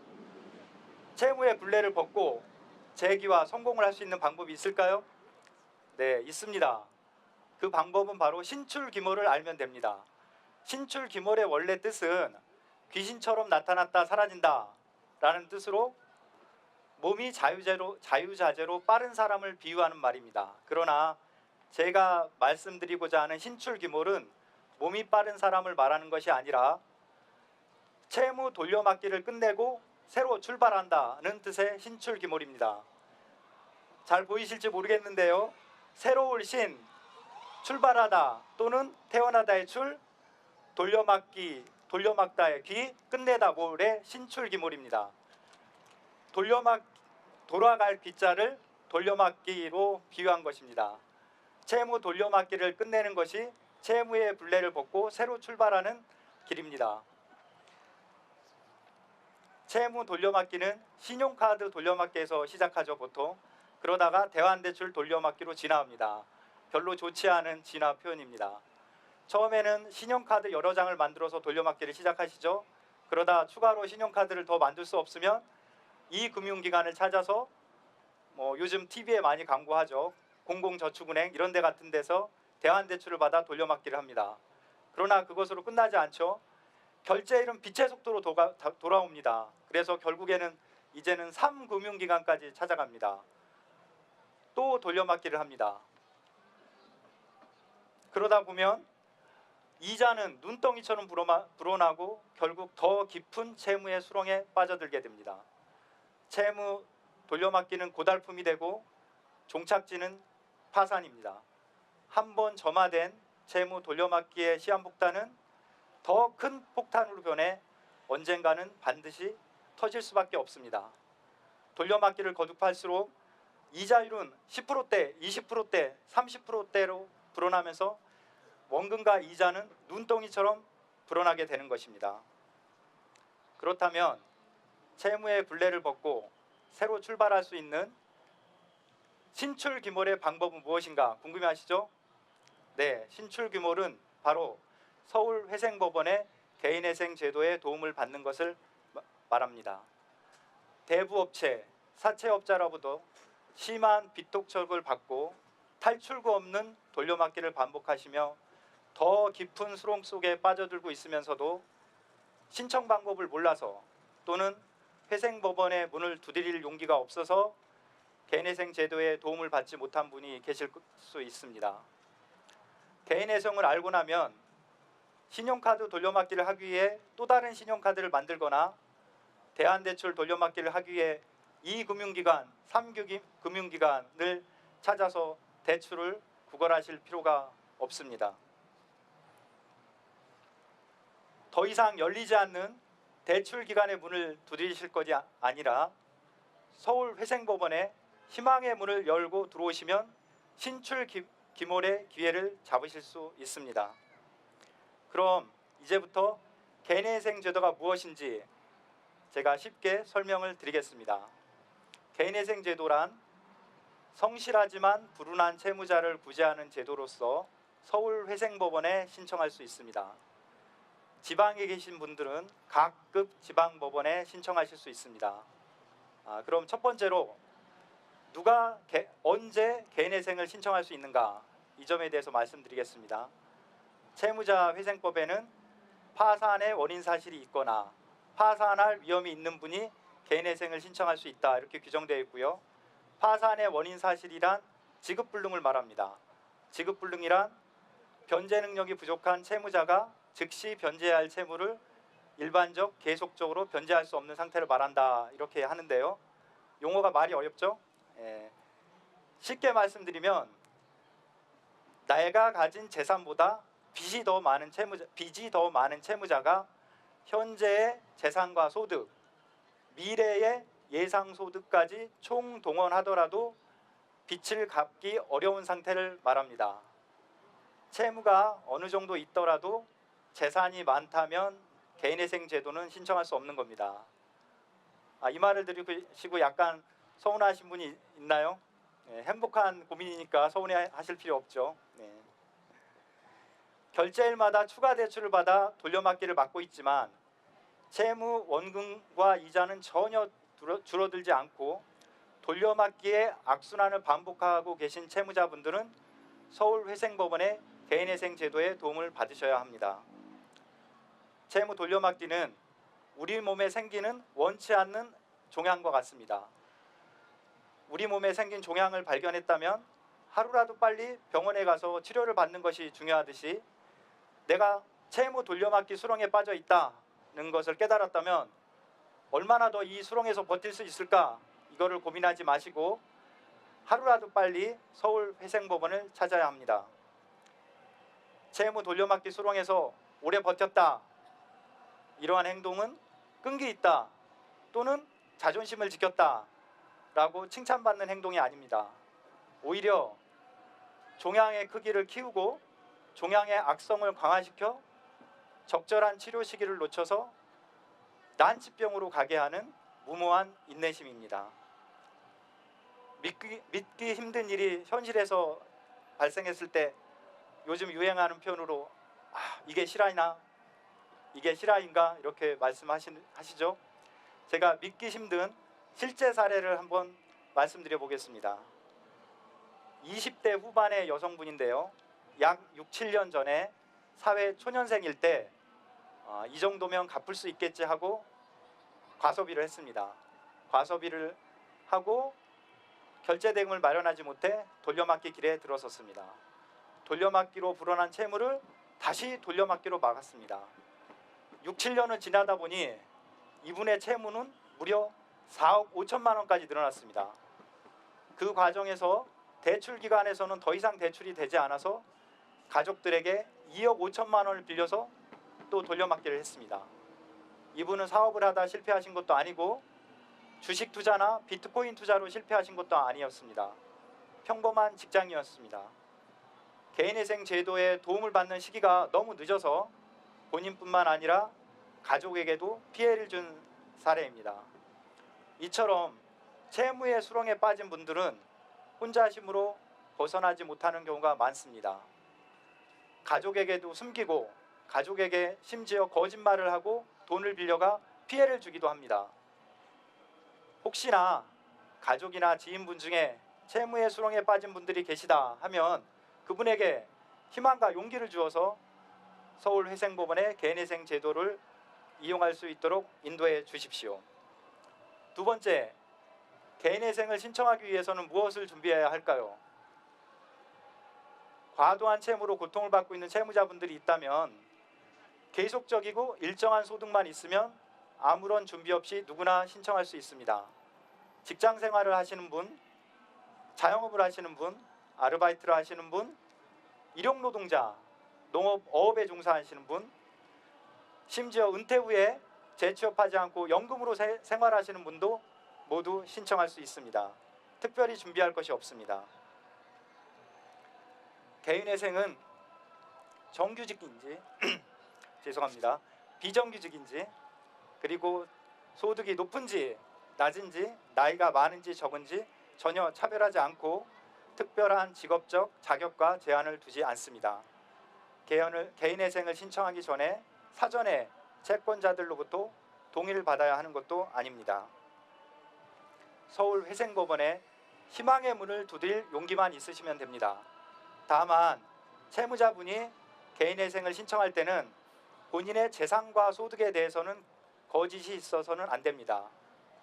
채무의 굴레를 벗고 재기와 성공을 할 수 있는 방법이 있을까요? 네, 있습니다. 그 방법은 바로 신출귀몰을 알면 됩니다. 신출귀몰의 원래 뜻은 귀신처럼 나타났다 사라진다 라는 뜻으로 몸이 자유자재로 빠른 사람을 비유하는 말입니다. 그러나 제가 말씀드리고자 하는 신출귀몰은 몸이 빠른 사람을 말하는 것이 아니라 채무 돌려막기를 끝내고 새로 출발한다는 뜻의 신출귀몰입니다. 잘 보이실지 모르겠는데요. 새로울 신, 출발하다 또는 태어나다의 출, 돌려막다의 귀, 끝내다 몰의 신출귀몰입니다. 돌아갈 귀자를 돌려막기로 비유한 것입니다. 채무 돌려막기를 끝내는 것이 채무의 굴레를 벗고 새로 출발하는 길입니다. 채무 돌려막기는 신용카드 돌려막기에서 시작하죠, 보통. 그러다가 대환대출 돌려막기로 진화합니다. 별로 좋지 않은 진화 표현입니다. 처음에는 신용카드 여러 장을 만들어서 돌려막기를 시작하시죠. 그러다 추가로 신용카드를 더 만들 수 없으면 이 금융기관을 찾아서 요즘 TV에 많이 광고하죠. 공공저축은행 이런 데 같은 데서 대환대출을 받아 돌려막기를 합니다. 그러나 그것으로 끝나지 않죠. 결제일은 빛의 속도로 돌아옵니다. 그래서 결국에는 이제는 3금융기관까지 찾아갑니다. 또 돌려막기를 합니다. 그러다 보면 이자는 눈덩이처럼 불어나고 결국 더 깊은 채무의 수렁에 빠져들게 됩니다. 채무 돌려막기는 고달픔이 되고 종착지는 파산입니다. 한번 점화된 채무 돌려막기의 시한폭탄은 더 큰 폭탄으로 변해 언젠가는 반드시 터질 수밖에 없습니다. 돌려막기를 거듭할수록 이자율은 10%대, 20%대, 30%대로 불어나면서 원금과 이자는 눈덩이처럼 불어나게 되는 것입니다. 그렇다면 채무의 굴레를 벗고 새로 출발할 수 있는 신출귀몰의 방법은 무엇인가 궁금해하시죠? 네, 신출귀몰은 바로 서울회생법원의 개인회생 제도의 도움을 받는 것을 말합니다. 대부업체, 사채업자로부터 심한 빚독촉을 받고 탈출구 없는 돌려막기를 반복하시며 더 깊은 수렁 속에 빠져들고 있으면서도 신청 방법을 몰라서 또는 회생법원의 문을 두드릴 용기가 없어서 개인회생 제도의 도움을 받지 못한 분이 계실 수 있습니다. 개인회생을 알고 나면 신용카드 돌려막기를 하기 위해 또 다른 신용카드를 만들거나 대한대출 돌려막기를 하기 위해 2금융기관, 3금융기관을 찾아서 대출을 구걸하실 필요가 없습니다. 더 이상 열리지 않는 대출기관의 문을 두드리실 것이 아니라 서울회생법원에 희망의 문을 열고 들어오시면 신출귀몰의 기회를 잡으실 수 있습니다. 그럼 이제부터 개인회생 제도가 무엇인지 제가 쉽게 설명을 드리겠습니다. 개인회생 제도란 성실하지만 불운한 채무자를 구제하는 제도로서 서울회생법원에 신청할 수 있습니다. 지방에 계신 분들은 각급 지방법원에 신청하실 수 있습니다. 그럼 첫 번째로 누가 언제 개인회생을 신청할 수 있는가, 이 점에 대해서 말씀드리겠습니다. 채무자 회생법에는 파산의 원인 사실이 있거나 파산할 위험이 있는 분이 개인회생을 신청할 수 있다, 이렇게 규정되어 있고요. 파산의 원인 사실이란 지급불능을 말합니다. 지급불능이란 변제 능력이 부족한 채무자가 즉시 변제해야 할 채무를 일반적 계속적으로 변제할 수 없는 상태를 말한다, 이렇게 하는데요. 용어가 말이 어렵죠? 쉽게 말씀드리면 내가 가진 재산보다 빚이 더 많은 채무자가 현재의 재산과 소득, 미래의 예상 소득까지 총동원하더라도 빚을 갚기 어려운 상태를 말합니다. 채무가 어느 정도 있더라도 재산이 많다면 개인회생 제도는 신청할 수 없는 겁니다. 이 말을 들으시고 약간 서운하신 분이 있나요? 행복한 고민이니까 서운해하실 필요 없죠. 결제일마다 추가 대출을 받아 돌려막기를 막고 있지만 채무 원금과 이자는 전혀 줄어들지 않고 돌려막기의 악순환을 반복하고 계신 채무자분들은 서울회생법원의 개인회생 제도의 도움을 받으셔야 합니다. 채무 돌려막기는 우리 몸에 생기는 원치 않는 종양과 같습니다. 우리 몸에 생긴 종양을 발견했다면 하루라도 빨리 병원에 가서 치료를 받는 것이 중요하듯이 내가 채무 돌려막기 수렁에 빠져 있다는 것을 깨달았다면 얼마나 더 이 수렁에서 버틸 수 있을까, 이거를 고민하지 마시고 하루라도 빨리 서울회생법원을 찾아야 합니다. 채무 돌려막기 수렁에서 오래 버텼다, 이러한 행동은 끈기 있다 또는 자존심을 지켰다 라고 칭찬받는 행동이 아닙니다. 오히려 종양의 크기를 키우고 종양의 악성을 강화시켜 적절한 치료 시기를 놓쳐서 난치병으로 가게 하는 무모한 인내심입니다. 믿기 힘든 일이 현실에서 발생했을 때 요즘 유행하는 표현으로 이게 실화이나 이게 실화인가 이렇게 말씀하시죠. 제가 믿기 힘든 실제 사례를 한번 말씀드려 보겠습니다. 20대 후반의 여성분인데요. 약 6, 7년 전에 사회 초년생일 때 이 정도면 갚을 수 있겠지 하고 과소비를 했습니다. 과소비를 하고 결제 대금을 마련하지 못해 돌려막기 길에 들어섰습니다. 돌려막기로 불어난 채무를 다시 돌려막기로 막았습니다. 6, 7년을 지나다 보니 이분의 채무는 무려 4억 5천만 원까지 늘어났습니다. 그 과정에서 대출기관에서는 더 이상 대출이 되지 않아서 가족들에게 2억 5천만 원을 빌려서 또 돌려막기를 했습니다. 이분은 사업을 하다 실패하신 것도 아니고 주식 투자나 비트코인 투자로 실패하신 것도 아니었습니다. 평범한 직장이었습니다. 개인회생 제도에 도움을 받는 시기가 너무 늦어서 본인뿐만 아니라 가족에게도 피해를 준 사례입니다. 이처럼 채무의 수렁에 빠진 분들은 혼자 힘으로 벗어나지 못하는 경우가 많습니다. 가족에게도 숨기고 가족에게 심지어 거짓말을 하고 돈을 빌려가 피해를 주기도 합니다. 혹시나 가족이나 지인분 중에 채무의 수렁에 빠진 분들이 계시다 하면 그분에게 희망과 용기를 주어서 서울회생법원의 개인회생 제도를 이용할 수 있도록 인도해 주십시오. 두 번째, 개인회생을 신청하기 위해서는 무엇을 준비해야 할까요? 과도한 채무로 고통을 받고 있는 채무자분들이 있다면 계속적이고 일정한 소득만 있으면 아무런 준비 없이 누구나 신청할 수 있습니다. 직장 생활을 하시는 분, 자영업을 하시는 분, 아르바이트를 하시는 분, 일용 노동자, 농업, 어업에 종사하시는 분, 심지어 은퇴 후에 재취업하지 않고 연금으로 생활하시는 분도 모두 신청할 수 있습니다. 특별히 준비할 것이 없습니다. 개인회생은 정규직인지 죄송합니다. 비정규직인지 그리고 소득이 높은지 낮은지 나이가 많은지 적은지 전혀 차별하지 않고 특별한 직업적 자격과 제한을 두지 않습니다. 개인회생을 신청하기 전에 사전에 채권자들로부터 동의를 받아야 하는 것도 아닙니다. 서울회생법원에 희망의 문을 두드릴 용기만 있으시면 됩니다. 다만 채무자분이 개인회생을 신청할 때는 본인의 재산과 소득에 대해서는 거짓이 있어서는 안 됩니다.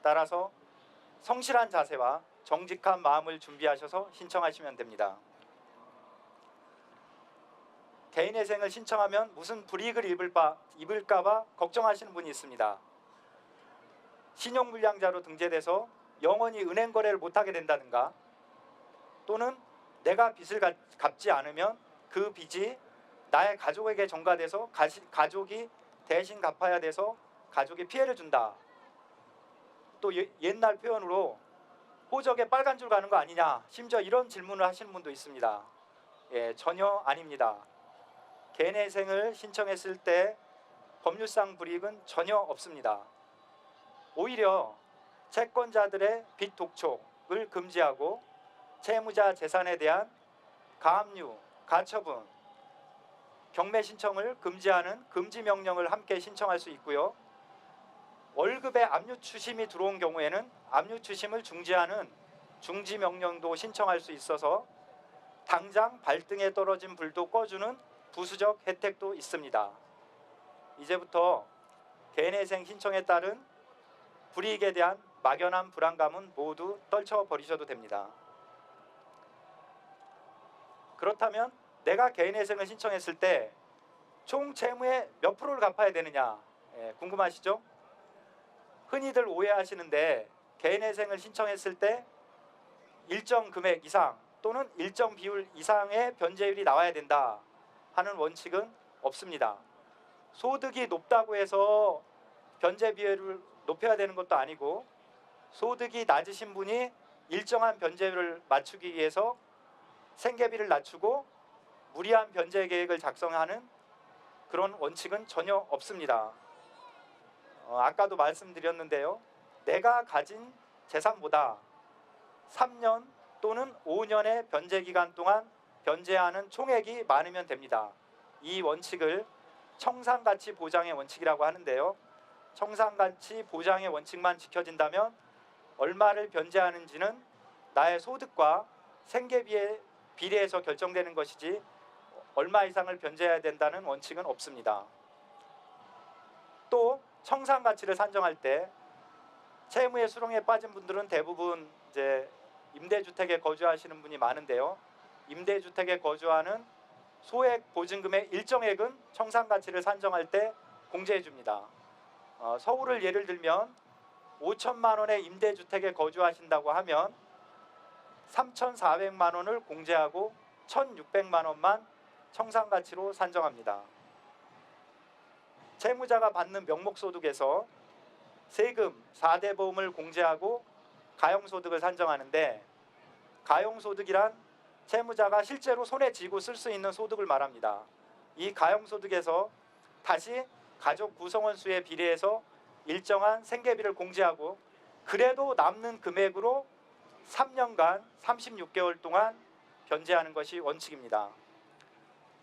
따라서 성실한 자세와 정직한 마음을 준비하셔서 신청하시면 됩니다. 개인회생을 신청하면 무슨 불이익을 입을까 봐 걱정하시는 분이 있습니다. 신용불량자로 등재돼서 영원히 은행 거래를 못하게 된다든가 또는 내가 빚을 갚지 않으면 그 빚이 나의 가족에게 전가돼서 가족이 대신 갚아야 돼서 가족에 피해를 준다. 또 옛날 표현으로 호적에 빨간 줄 가는 거 아니냐, 심지어 이런 질문을 하시는 분도 있습니다. 전혀 아닙니다. 개인회생을 신청했을 때 법률상 불이익은 전혀 없습니다. 오히려 채권자들의 빚 독촉을 금지하고 채무자 재산에 대한 가압류, 가처분, 경매 신청을 금지하는 금지 명령을 함께 신청할 수 있고요. 월급에 압류 추심이 들어온 경우에는 압류 추심을 중지하는 중지 명령도 신청할 수 있어서 당장 발등에 떨어진 불도 꺼주는 부수적 혜택도 있습니다. 이제부터 개인회생 신청에 따른 불이익에 대한 막연한 불안감은 모두 떨쳐버리셔도 됩니다. 그렇다면 내가 개인회생을 신청했을 때 총 채무의 몇 프로를 갚아야 되느냐 궁금하시죠? 흔히들 오해하시는데 개인회생을 신청했을 때 일정 금액 이상 또는 일정 비율 이상의 변제율이 나와야 된다 하는 원칙은 없습니다. 소득이 높다고 해서 변제 비율을 높여야 되는 것도 아니고 소득이 낮으신 분이 일정한 변제율을 맞추기 위해서 생계비를 낮추고 무리한 변제 계획을 작성하는 그런 원칙은 전혀 없습니다. 아까도 말씀드렸는데요. 내가 가진 재산보다 3년 또는 5년의 변제 기간 동안 변제하는 총액이 많으면 됩니다. 이 원칙을 청산가치 보장의 원칙이라고 하는데요. 청산가치 보장의 원칙만 지켜진다면 얼마를 변제하는지는 나의 소득과 생계비에 비례해서 결정되는 것이지 얼마 이상을 변제해야 된다는 원칙은 없습니다. 또 청산가치를 산정할 때 채무의 수렁에 빠진 분들은 대부분 이제 임대주택에 거주하시는 분이 많은데요. 임대주택에 거주하는 소액 보증금의 일정액은 청산가치를 산정할 때 공제해 줍니다. 서울을 예를 들면 5천만 원의 임대주택에 거주하신다고 하면 3,400만 원을 공제하고 1,600만 원만 청산가치로 산정합니다. 채무자가 받는 명목소득에서 세금, 4대 보험을 공제하고 가용소득을 산정하는데, 가용소득이란 채무자가 실제로 손에 쥐고 쓸 수 있는 소득을 말합니다. 이 가용소득에서 다시 가족 구성원 수에 비례해서 일정한 생계비를 공제하고, 그래도 남는 금액으로 3년간 36개월 동안 변제하는 것이 원칙입니다.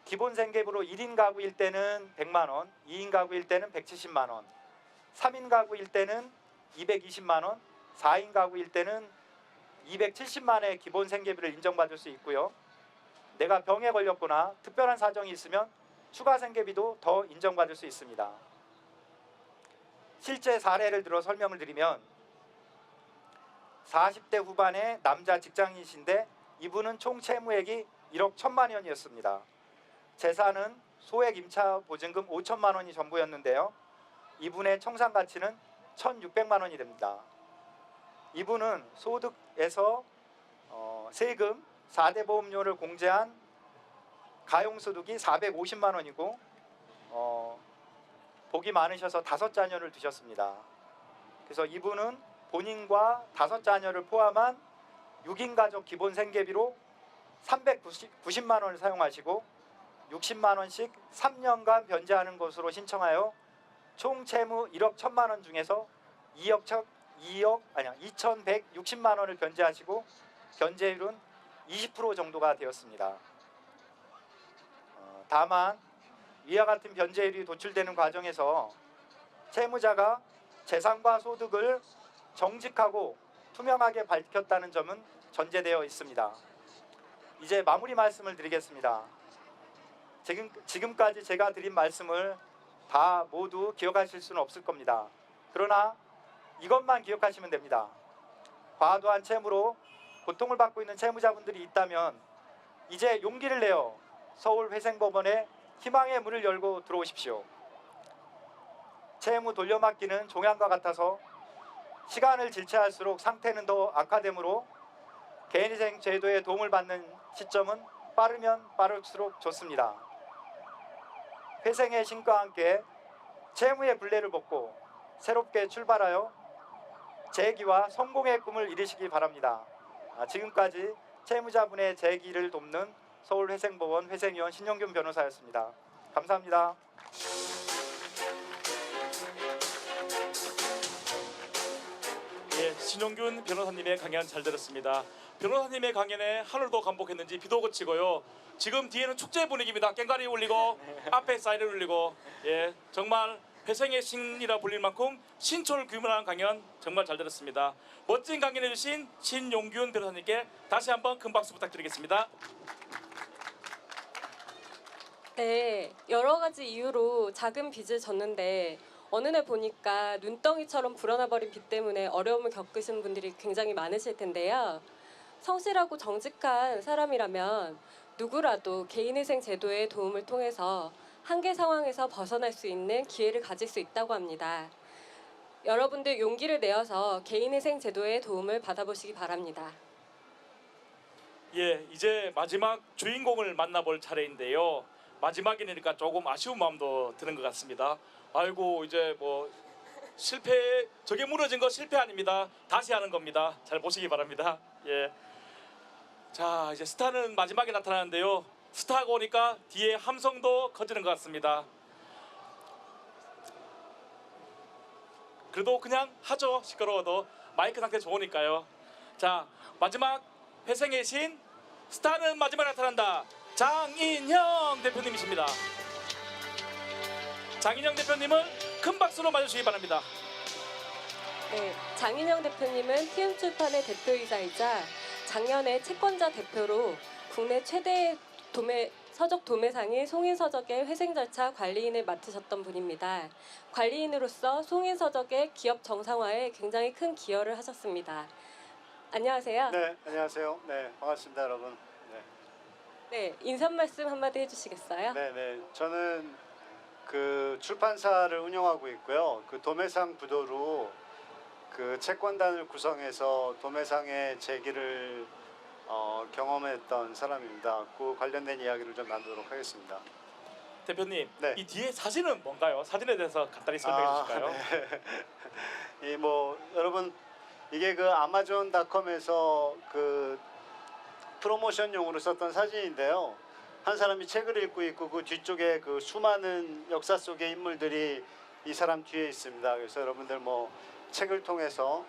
기본 생계비로 1인 가구일 때는 100만 원, 2인 가구일 때는 170만 원, 3인 가구일 때는 220만 원, 4인 가구일 때는 270만 원의 기본 생계비를 인정받을 수 있고요. 내가 병에 걸렸거나 특별한 사정이 있으면 추가 생계비도 더 인정받을 수 있습니다. 실제 사례를 들어 설명을 드리면, 40대 후반의 남자 직장인이신데 이분은 총 채무액이 1억 1천만 원이었습니다. 재산은 소액 임차 보증금 5천만 원이 전부였는데요. 이분의 청산 가치는 1,600만 원이 됩니다. 이분은 소득에서 세금, 4대 보험료를 공제한 가용소득이 450만 원이고 복이 많으셔서 5자녀를 두셨습니다. 그래서 이분은 본인과 5자녀를 포함한 6인 가족 기본 생계비로 390만 원을 사용하시고 60만 원씩 3년간 변제하는 것으로 신청하여 총 채무 1억 1천만 원 중에서 2,160만 원을 변제하시고 변제율은 20% 정도가 되었습니다. 다만 위와 같은 변제율이 도출되는 과정에서 채무자가 재산과 소득을 정직하고 투명하게 밝혔다는 점은 전제되어 있습니다. 이제 마무리 말씀을 드리겠습니다. 지금까지 제가 드린 말씀을 다 모두 기억하실 수는 없을 겁니다. 그러나 이것만 기억하시면 됩니다. 과도한 채무로 고통을 받고 있는 채무자분들이 있다면 이제 용기를 내어 서울회생법원에 희망의 문을 열고 들어오십시오. 채무 돌려막기는 종양과 같아서 시간을 질체할수록 상태는 더 악화되므로 개인위생 제도의 도움을 받는 시점은 빠르면 빠를수록 좋습니다. 회생의 신과 함께 채무의 굴레를 벗고 새롭게 출발하여 재기와 성공의 꿈을 이루시기 바랍니다. 지금까지 채무자분의 재기를 돕는 서울회생법원 회생위원 신용균 변호사였습니다. 감사합니다. 예, 신용균 변호사님의 강연 잘 들었습니다. 변호사님의 강연에 하늘도 감복했는지 비도 그치고요. 지금 뒤에는 축제 분위기입니다. 꽹과리 울리고 앞에 사이렌 울리고, 예, 정말 회생의 신이라 불릴 만큼 신초를 규명하는 강연 정말 잘 들었습니다. 멋진 강연해 주신 신용균 변호사님께 다시 한번 큰 박수 부탁드리겠습니다. 네, 여러 가지 이유로 작은 빚을 졌는데 어느 날 보니까 눈덩이처럼 불어나 버린 빚 때문에 어려움을 겪으신 분들이 굉장히 많으실 텐데요. 성실하고 정직한 사람이라면 누구라도 개인회생 제도의 도움을 통해서 한계 상황에서 벗어날 수 있는 기회를 가질 수 있다고 합니다. 여러분들 용기를 내어서 개인회생 제도의 도움을 받아보시기 바랍니다. 예, 이제 마지막 주인공을 만나볼 차례인데요. 마지막이니까 조금 아쉬운 마음도 드는 것 같습니다. 아이고, 이제 뭐 실패, 저게 무너진 거 실패 아닙니다. 다시 하는 겁니다. 잘 보시기 바랍니다. 예. 자, 이제 스타는 마지막에 나타나는데요. 스타가 오니까 뒤에 함성도 커지는 것 같습니다. 그래도 그냥 하죠. 시끄러워도 마이크 상태 좋으니까요. 자, 마지막 회생의 신 스타는 마지막에 나타난다. 장인형 대표님이십니다. 장인형 대표님을 큰 박수로 맞아주시기 바랍니다. 네, 장인영 대표님은 TM출판의 대표이사이자 작년에 채권자 대표로 국내 최대 서적 도매상인 송인서적의 회생 절차 관리인을 맡으셨던 분입니다. 관리인으로서 송인서적의 기업 정상화에 굉장히 큰 기여를 하셨습니다. 안녕하세요. 네, 안녕하세요. 네, 반갑습니다, 여러분. 네, 인사 말씀 한마디 해주시겠어요? 네. 저는 그 출판사를 운영하고 있고요. 그 도매상 부도로 그 채권단을 구성해서 도매상의 재기를 경험했던 사람입니다. 그 관련된 이야기를 좀 나누도록 하겠습니다. 대표님, 네. 이 뒤에 사진은 뭔가요? 사진에 대해서 간단히 설명해 주실까요? 이 뭐 여러분 이게 그 아마존닷컴에서 그 프로모션용으로 썼던 사진인데요. 한 사람이 책을 읽고 있고 그 뒤쪽에 그 수많은 역사 속의 인물들이 이 사람 뒤에 있습니다. 그래서 여러분들 뭐 책을 통해서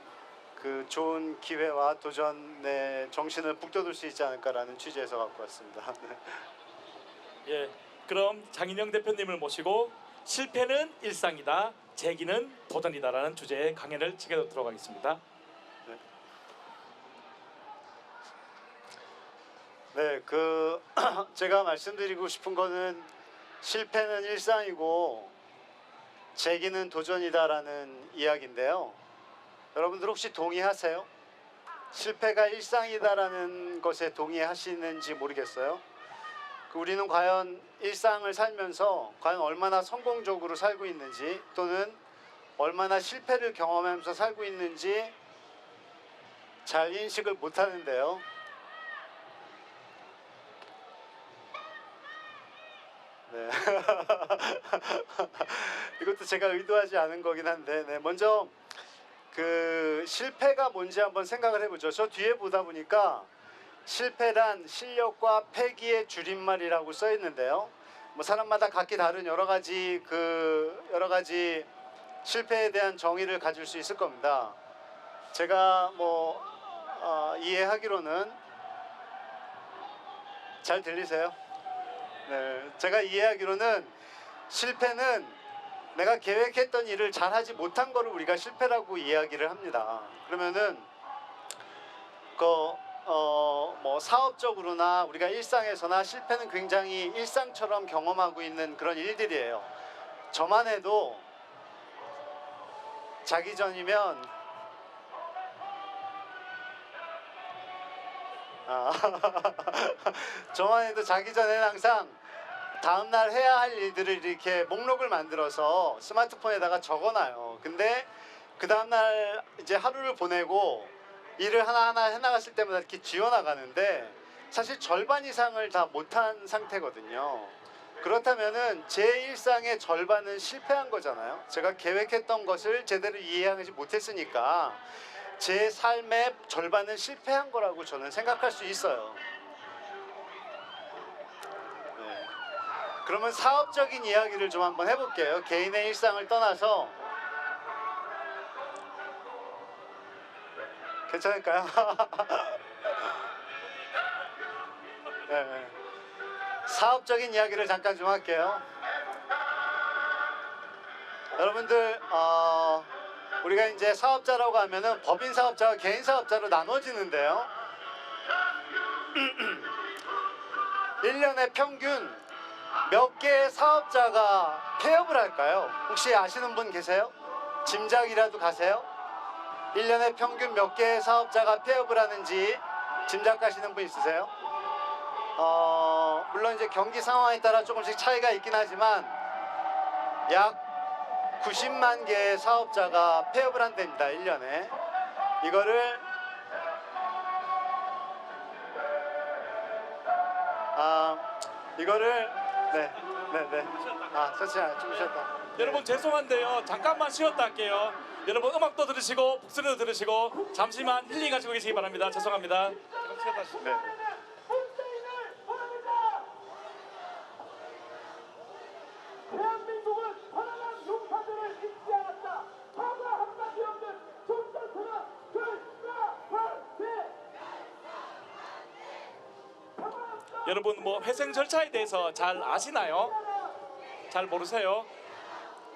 그 좋은 기회와 도전의 정신을 북돋을 수 있지 않을까라는 취지에서 갖고 왔습니다. 예, 그럼 장인영 대표님을 모시고 실패는 일상이다, 재기는 도전이다라는 주제의 강연을 진행하도록 하겠습니다. 네, 그 제가 말씀드리고 싶은 거는 실패는 일상이고 재기는 도전이다라는 이야기인데요. 여러분들 혹시 동의하세요? 실패가 일상이다라는 것에 동의하시는지 모르겠어요. 우리는 과연 일상을 살면서 과연 얼마나 성공적으로 살고 있는지 또는 얼마나 실패를 경험하면서 살고 있는지 잘 인식을 못 하는데요. 네. 이것도 제가 의도하지 않은 거긴 한데, 네. 먼저 그 실패가 뭔지 한번 생각을 해보죠. 저 뒤에 보다 보니까 실패란 실력과 패기의 줄임말이라고 써 있는데요. 뭐 사람마다 각기 다른 여러 가지 실패에 대한 정의를 가질 수 있을 겁니다. 제가 뭐 이해하기로는 잘 들리세요? 네, 제가 이해하기로는 실패는 내가 계획했던 일을 잘하지 못한 거를 우리가 실패라고 이야기를 합니다. 그러면은 뭐 사업적으로나 우리가 일상에서나 실패는 굉장히 일상처럼 경험하고 있는 그런 일들이에요. 저만 해도 자기 전이면 저만 해도 자기 전에는 항상 다음날 해야 할 일들을 이렇게 목록을 만들어서 스마트폰에다가 적어놔요. 근데 그 다음날 이제 하루를 보내고 일을 하나하나 해나갔을 때마다 이렇게 지워나가는데 사실 절반 이상을 다 못한 상태거든요. 그렇다면은 제 일상의 절반은 실패한 거잖아요. 제가 계획했던 것을 제대로 이해하지 못했으니까 제 삶의 절반은 실패한 거라고 저는 생각할 수 있어요. 네. 그러면 사업적인 이야기를 좀 한번 해볼게요. 개인의 일상을 떠나서. 괜찮을까요? 네. 사업적인 이야기를 잠깐 좀 할게요. 여러분들 우리가 이제 사업자라고 하면은 법인 사업자와 개인 사업자로 나눠지는데요. 1년에 평균 몇 개의 사업자가 폐업을 할까요? 혹시 아시는 분 계세요? 짐작이라도 가세요? 1년에 평균 몇 개의 사업자가 폐업을 하는지 짐작하시는 분 있으세요? 물론 이제 경기 상황에 따라 조금씩 차이가 있긴 하지만 약 90만 개의 사업자가 폐업을 한답니다. 1년에. 이거를 네. 서치야 좀 쉬었다. 여러분 죄송한데요, 잠깐만 쉬었다 할게요. 여러분 음악도 들으시고 목소리도 들으시고 잠시만 힐링하시고 계시기 바랍니다. 죄송합니다. 잠깐 쉬었다 하시죠. 네. 대한민국은 선한 용사들을 잊지 않았다. 사과 한마디 없는 총전투가 여러분 뭐 회생 절차에 대해서 잘 아시나요? 잘 모르세요?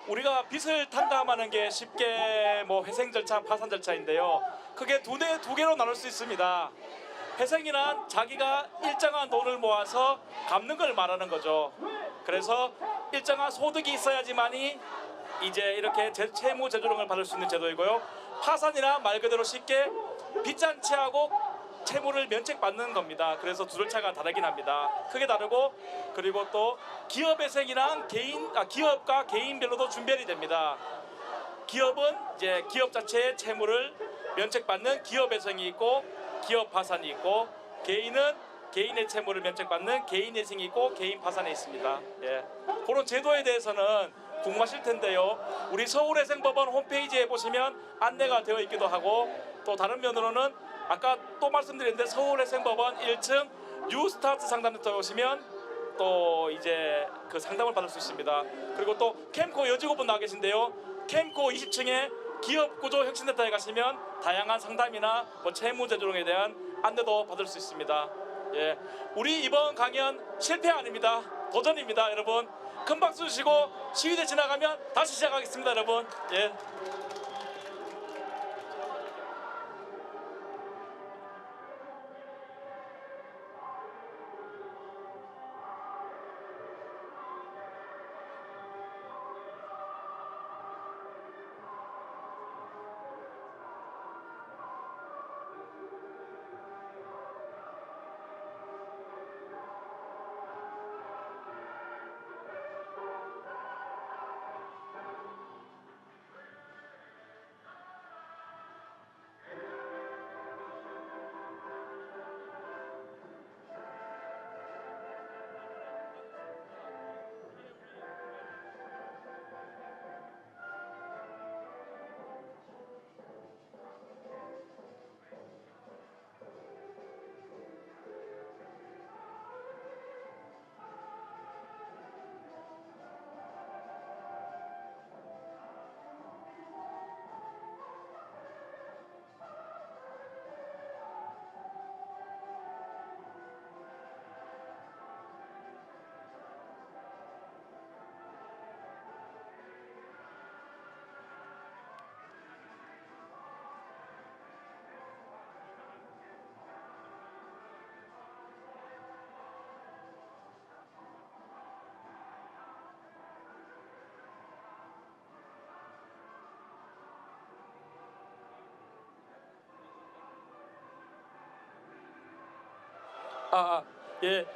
우리가 빚을 탕감하는 게 쉽게 뭐 회생 절차, 파산 절차인데요. 크게 두 개로 나눌 수 있습니다. 회생이란 자기가 일정한 돈을 모아서 갚는 걸 말하는 거죠. 그래서 일정한 소득이 있어야지만이 이제 이렇게 채무 제조령을 받을 수 있는 제도이고요. 파산이란 말 그대로 쉽게 빚잔치하고 채무를 면책받는 겁니다. 그래서 두 절차가 다르긴 합니다. 크게 다르고, 그리고 또 기업회생이랑 기업과 개인별로도 준별이 됩니다. 기업은 이제 기업 자체의 채무를 면책받는 기업회생이 있고 기업 파산이 있고, 개인은 개인의 채무를 면책받는 개인 예증이 있고 개인 파산에 있습니다. 예. 그런 제도에 대해서는 궁금하실 텐데요. 우리 서울회생법원 홈페이지에 보시면 안내가 되어 있기도 하고 또 다른 면으로는 아까 또 말씀드렸는데 서울회생법원 1층 뉴스타트 상담센터에 오시면 또 이제 그 상담을 받을 수 있습니다. 그리고 또 캠코 여직원분 나와 계신데요. 캠코 20층에 기업구조 혁신센터에 가시면 다양한 상담이나 뭐 채무제도에 대한 안내도 받을 수 있습니다. 예, 우리 이번 강연 실패 아닙니다. 도전입니다, 여러분. 큰 박수 주시고 시위대 지나가면 다시 시작하겠습니다, 여러분. 예. 예.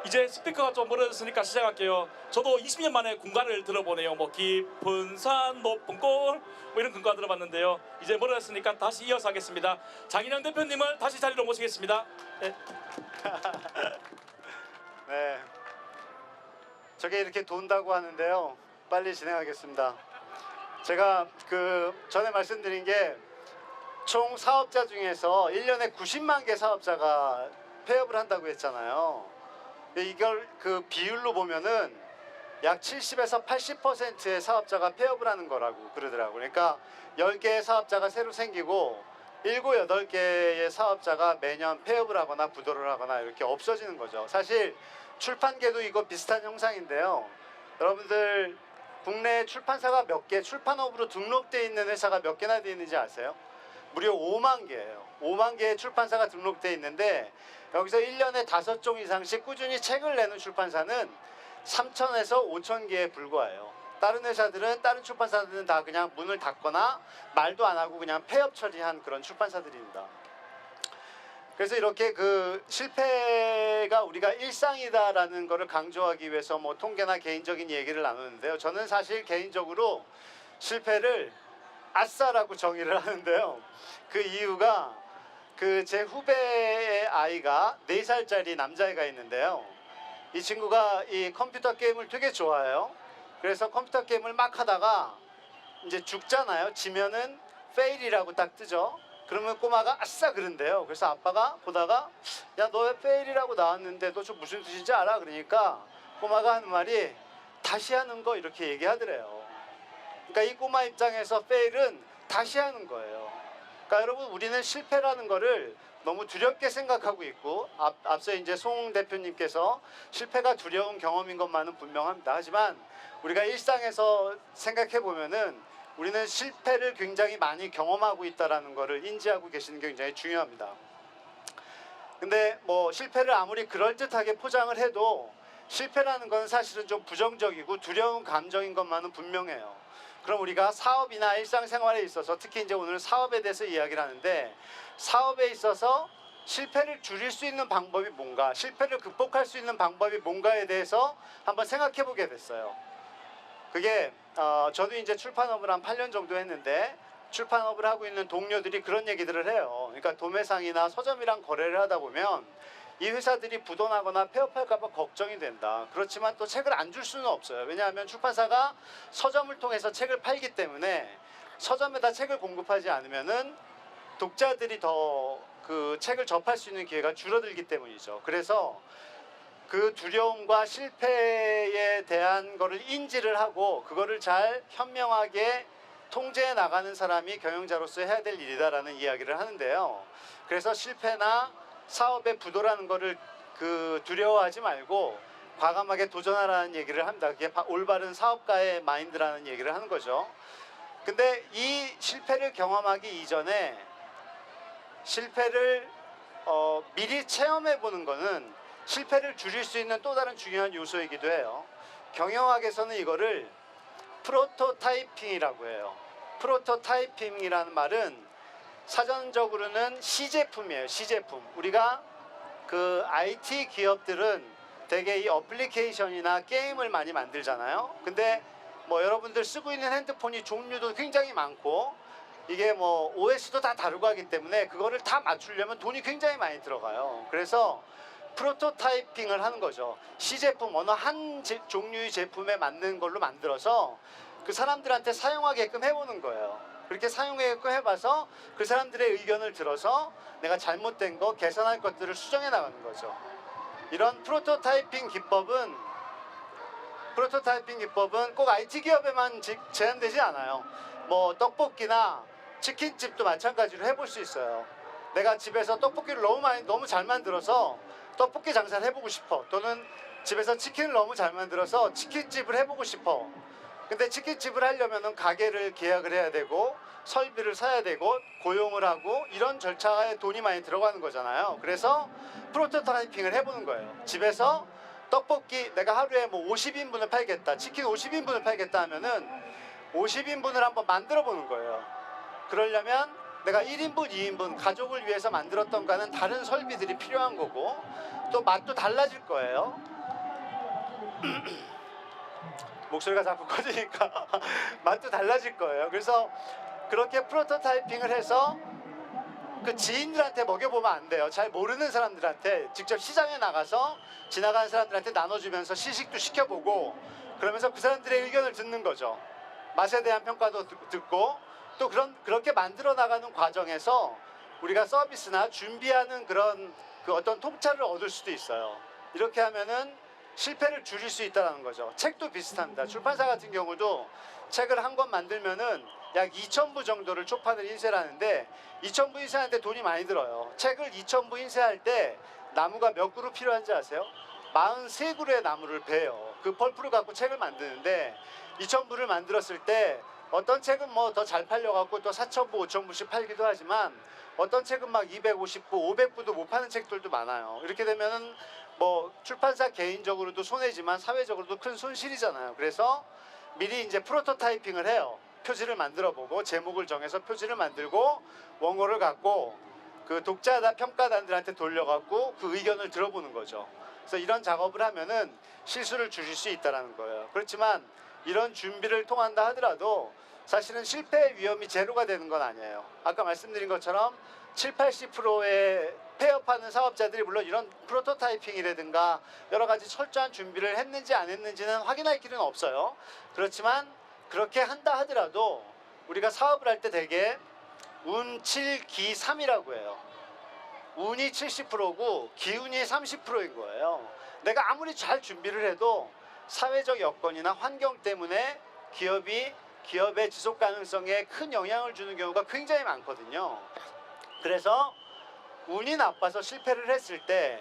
이제 스피커가 좀 멀어졌으니까 시작할게요. 저도 20년 만에 군가를 들어보네요. 뭐 깊은 산 높은 골 뭐 이런 군가 들어봤는데요. 이제 멀어졌으니까 다시 이어서 하겠습니다. 장인영 대표님을 다시 자리로 모시겠습니다. 예. 네. 저게 이렇게 돈다고 하는데요. 빨리 진행하겠습니다. 제가 전에 말씀드린 게 총 사업자 중에서 1년에 90만 개 사업자가 폐업을 한다고 했잖아요. 이걸 그 비율로 보면은 약 70에서 80%의 사업자가 폐업을 하는 거라고 그러더라고요. 그러니까 10개의 사업자가 새로 생기고 7, 8개의 사업자가 매년 폐업을 하거나 부도를 하거나 이렇게 없어지는 거죠. 사실 출판계도 이거 비슷한 형상인데요. 여러분들 국내 출판사가 몇 개, 출판업으로 등록되어 있는 회사가 몇 개나 되어 있는지 아세요? 무려 5만 개예요. 5만 개의 출판사가 등록되어 있는데 여기서 1년에 5종 이상씩 꾸준히 책을 내는 출판사는 3,000에서 5,000 개에 불과해요. 다른 회사들은, 다른 출판사들은 다 그냥 문을 닫거나 말도 안 하고 그냥 폐업 처리한 그런 출판사들입니다. 그래서 이렇게 그 실패가 우리가 일상이다라는 것을 강조하기 위해서 뭐 통계나 개인적인 얘기를 나누는데요. 저는 사실 개인적으로 실패를 아싸라고 정의를 하는데요. 그 이유가 제 후배의 아이가 4살짜리 남자애가 있는데요. 이 친구가 이 컴퓨터 게임을 되게 좋아해요. 그래서 컴퓨터 게임을 막 하다가 이제 죽잖아요. 지면은 페일이라고 딱 뜨죠. 그러면 꼬마가 아싸 그런데요. 그래서 아빠가 보다가 야, 너 왜 페일이라고 나왔는데 너 저 무슨 뜻인지 알아? 그러니까 꼬마가 하는 말이 다시 하는 거 이렇게 얘기하더래요. 그러니까 이 꼬마 입장에서 페일은 다시 하는 거예요. 그러니까 여러분 우리는 실패라는 거를 너무 두렵게 생각하고 있고 앞서 이제 송 대표님께서 실패가 두려운 경험인 것만은 분명합니다. 하지만 우리가 일상에서 생각해 보면은 우리는 실패를 굉장히 많이 경험하고 있다라는 거를 인지하고 계시는 게 굉장히 중요합니다. 근데 뭐 실패를 아무리 그럴듯하게 포장을 해도 실패라는 건 사실은 좀 부정적이고 두려운 감정인 것만은 분명해요. 그럼 우리가 사업이나 일상생활에 있어서 특히 이제 오늘 사업에 대해서 이야기를 하는데 사업에 있어서 실패를 줄일 수 있는 방법이 뭔가, 실패를 극복할 수 있는 방법이 뭔가에 대해서 한번 생각해 보게 됐어요. 그게 저도 이제 출판업을 한 8년 정도 했는데 출판업을 하고 있는 동료들이 그런 얘기들을 해요. 그러니까 도매상이나 서점이랑 거래를 하다 보면 이 회사들이 부도나거나 폐업할까봐 걱정이 된다. 그렇지만 또 책을 안 줄 수는 없어요. 왜냐하면 출판사가 서점을 통해서 책을 팔기 때문에 서점에다 책을 공급하지 않으면은 독자들이 더 그 책을 접할 수 있는 기회가 줄어들기 때문이죠. 그래서 그 두려움과 실패에 대한 거를 인지를 하고 그거를 잘 현명하게 통제해 나가는 사람이 경영자로서 해야 될 일이다라는 이야기를 하는데요. 그래서 실패나 사업의 부도라는 거를 그 두려워하지 말고 과감하게 도전하라는 얘기를 합니다. 그게 올바른 사업가의 마인드라는 얘기를 하는 거죠. 근데 이 실패를 경험하기 이전에 실패를 미리 체험해 보는 거는 실패를 줄일 수 있는 또 다른 중요한 요소이기도 해요. 경영학에서는 이거를 프로토타이핑이라고 해요. 프로토타이핑이라는 말은 사전적으로는 시제품이에요. 시제품. 우리가 그 IT 기업들은 되게 이 어플리케이션이나 게임을 많이 만들잖아요. 근데 뭐 여러분들 쓰고 있는 핸드폰이 종류도 굉장히 많고 이게 뭐 OS도 다 다르고 하기 때문에 그거를 다 맞추려면 돈이 굉장히 많이 들어가요. 그래서 프로토타이핑을 하는 거죠. 시제품 어느 한 종류의 제품에 맞는 걸로 만들어서 그 사람들한테 사용하게끔 해보는 거예요. 그렇게 사용하게끔 해봐서 그 사람들의 의견을 들어서 내가 잘못된 거 개선할 것들을 수정해 나가는 거죠. 이런 프로토타이핑 기법은 꼭 IT 기업에만 제한되지 않아요. 뭐 떡볶이나 치킨집도 마찬가지로 해볼 수 있어요. 내가 집에서 떡볶이를 너무 잘 만들어서 떡볶이 장사를 해보고 싶어. 또는 집에서 치킨을 너무 잘 만들어서 치킨집을 해보고 싶어. 근데 치킨집을 하려면은 가게를 계약을 해야 되고 설비를 사야 되고 고용을 하고 이런 절차에 돈이 많이 들어가는 거잖아요. 그래서 프로토타이핑을 해보는 거예요. 집에서 떡볶이 내가 하루에 뭐 50인분을 팔겠다. 치킨 50인분을 팔겠다 하면은 50인분을 한번 만들어 보는 거예요. 그러려면 내가 1인분, 2인분 가족을 위해서 만들었던 거는 다른 설비들이 필요한 거고 또 맛도 달라질 거예요. 목소리가 자꾸 커지니까 맛도 달라질 거예요. 그래서 그렇게 프로토타이핑을 해서 그 지인들한테 먹여보면 안 돼요. 잘 모르는 사람들한테 직접 시장에 나가서 지나가는 사람들한테 나눠주면서 시식도 시켜보고 그러면서 그 사람들의 의견을 듣는 거죠. 맛에 대한 평가도 듣고 또 그렇게 만들어 나가는 과정에서 우리가 서비스나 준비하는 그런 그 어떤 통찰을 얻을 수도 있어요. 이렇게 하면은 실패를 줄일 수 있다는 거죠. 책도 비슷합니다. 출판사 같은 경우도 책을 한 권 만들면은 약 2,000부 정도를 초판을 인쇄를 하는데 2,000부 인쇄하는데 돈이 많이 들어요. 책을 2,000부 인쇄할 때 나무가 몇 그루 필요한지 아세요? 43그루의 나무를 베요. 그 펄프를 갖고 책을 만드는데 2,000부를 만들었을 때 어떤 책은 뭐 더 잘 팔려갖고 또 4,000부, 5,000부씩 팔기도 하지만 어떤 책은 막 250부, 500부도 못 파는 책들도 많아요. 이렇게 되면은 뭐 출판사 개인적으로도 손해지만 사회적으로도 큰 손실이잖아요. 그래서 미리 이제 프로토타이핑을 해요. 표지를 만들어보고 제목을 정해서 표지를 만들고 원고를 갖고 그 독자나 평가단들한테 돌려갖고 그 의견을 들어보는 거죠. 그래서 이런 작업을 하면은 실수를 줄일 수 있다는 거예요. 그렇지만 이런 준비를 통한다 하더라도 사실은 실패의 위험이 제로가 되는 건 아니에요. 아까 말씀드린 것처럼 70-80%의 폐업하는 사업자들이 물론 이런 프로토타이핑이라든가 여러 가지 철저한 준비를 했는지 안 했는지는 확인할 길은 없어요. 그렇지만 그렇게 한다 하더라도 우리가 사업을 할 때 되게 운 7, 기 3이라고 해요. 운이 70%고 기운이 30%인 거예요. 내가 아무리 잘 준비를 해도 사회적 여건이나 환경 때문에 기업의 지속 가능성에 큰 영향을 주는 경우가 굉장히 많거든요. 그래서 운이 나빠서 실패를 했을 때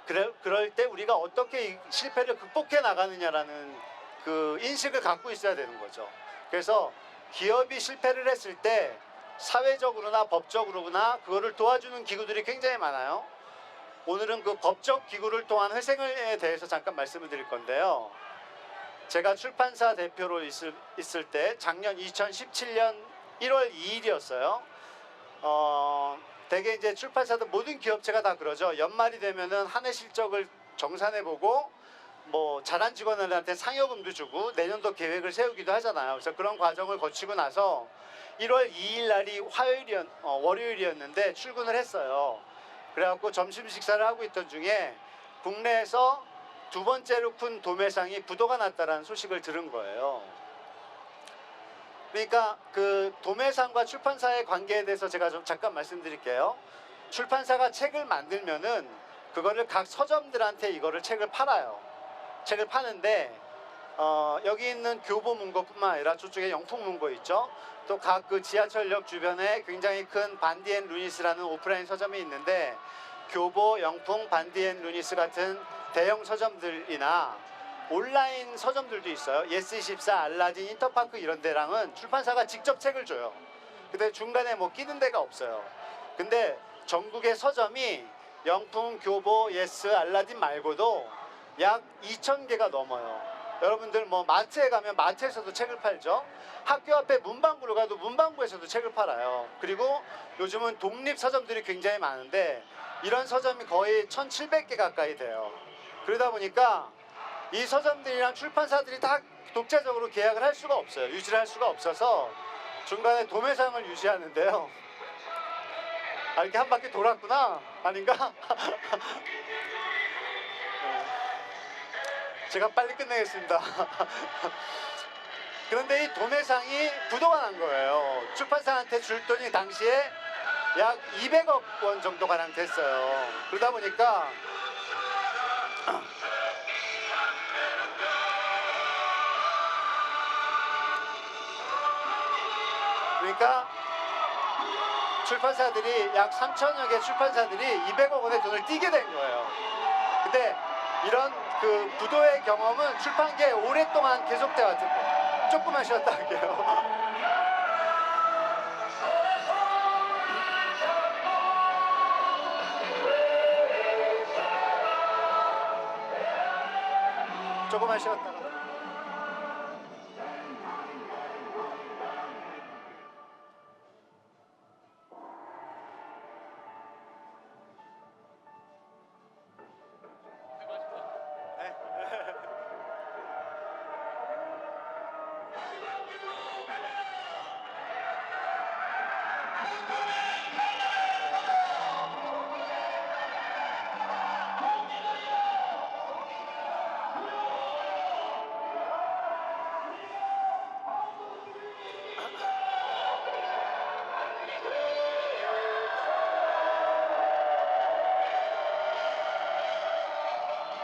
그럴 때 우리가 어떻게 이 실패를 극복해 나가느냐라는 그 인식을 갖고 있어야 되는 거죠. 그래서 기업이 실패를 했을 때 사회적으로나 법적으로나 그거를 도와주는 기구들이 굉장히 많아요. 오늘은 그 법적 기구를 통한 회생에 대해서 잠깐 말씀을 드릴 건데요. 제가 출판사 대표로 있을 때 작년 2017년 1월 2일이었어요. 대개 이제 출판사들 모든 기업체가 다 그러죠. 연말이 되면은 한 해 실적을 정산해 보고 뭐 잘한 직원들한테 상여금도 주고 내년도 계획을 세우기도 하잖아요. 그래서 그런 과정을 거치고 나서 1월 2일 날이 월요일이었는데 출근을 했어요. 그래갖고 점심 식사를 하고 있던 중에 국내에서 두 번째로 큰 도매상이 부도가 났다라는 소식을 들은 거예요. 그러니까 그 도매상과 출판사의 관계에 대해서 제가 좀 잠깐 말씀드릴게요. 출판사가 책을 만들면은 그거를 각 서점들한테 이거를 책을 팔아요. 책을 파는데 여기 있는 교보 문고뿐만 아니라 저쪽에 영풍 문고 있죠. 또 각 그 지하철역 주변에 굉장히 큰 반디앤 루니스라는 오프라인 서점이 있는데 교보, 영풍, 반디앤 루니스 같은 대형 서점들이나 온라인 서점들도 있어요. 예스24, 알라딘, 인터파크 이런 데랑은 출판사가 직접 책을 줘요. 근데 중간에 뭐 끼는 데가 없어요. 근데 전국의 서점이 영풍, 교보, 예스, 알라딘 말고도 약 2,000개가 넘어요. 여러분들 뭐 마트에 가면 마트에서도 책을 팔죠. 학교 앞에 문방구로 가도 문방구에서도 책을 팔아요. 그리고 요즘은 독립 서점들이 굉장히 많은데 이런 서점이 거의 1,700개 가까이 돼요. 그러다 보니까 이 서점들이랑 출판사들이 다 독자적으로 계약을 할 수가 없어요. 유지를 할 수가 없어서 중간에 도매상을 유지하는데요. 아, 이렇게 한 바퀴 돌았구나. 아닌가? 제가 빨리 끝내겠습니다. 그런데 이 도매상이 부도가 난 거예요. 출판사한테 줄 돈이 당시에 약 200억 원 정도 가량 됐어요. 그러다 보니까 출판사들이 약 3천여 개 출판사들이 200억 원의 돈을 띄게 된 거예요. 근데 이런 그 부도의 경험은 출판계에 오랫동안 계속돼 왔는데 조금만 쉬었다 할게요. 조금만 쉬었다가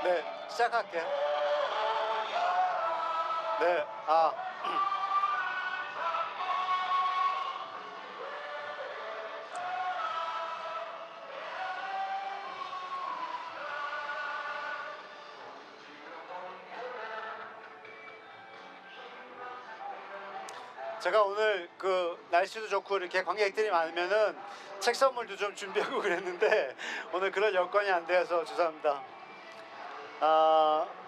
네, 시작할게요. 네, 제가 오늘 그 날씨도 좋고 이렇게 관객들이 많으면은 책 선물도 좀 준비하고 그랬는데 오늘 그럴 여건이 안 돼서 죄송합니다.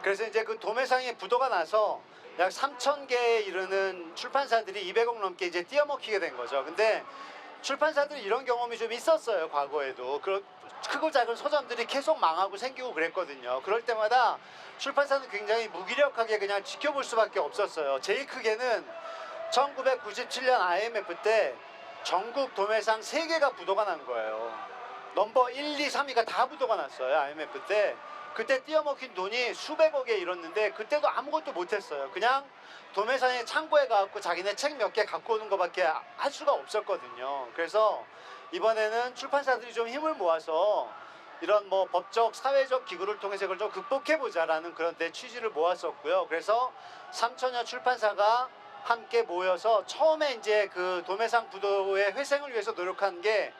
그래서 이제 그 도매상이 부도가 나서 약 3,000개에 이르는 출판사들이 200억 넘게 이제 띄어먹히게 된 거죠. 근데 출판사들이 이런 경험이 좀 있었어요. 과거에도. 크고 작은 서점들이 계속 망하고 생기고 그랬거든요. 그럴 때마다 출판사는 굉장히 무기력하게 그냥 지켜볼 수밖에 없었어요. 제일 크게는 1997년 IMF 때 전국 도매상 3개가 부도가 난 거예요. 넘버 1, 2, 3위가 다 부도가 났어요. IMF 때. 그때 띄어먹힌 돈이 수백억에 이뤘는데 그때도 아무것도 못했어요. 그냥 도매상에 창고에 가갖고 자기네 책 몇 개 갖고 오는 것밖에 할 수가 없었거든요. 그래서 이번에는 출판사들이 좀 힘을 모아서 이런 뭐 법적, 사회적 기구를 통해서 이걸 좀 극복해보자라는 그런 데 취지를 모았었고요. 그래서 3천여 출판사가 함께 모여서 처음에 이제 그 도매상 부도의 회생을 위해서 노력한 게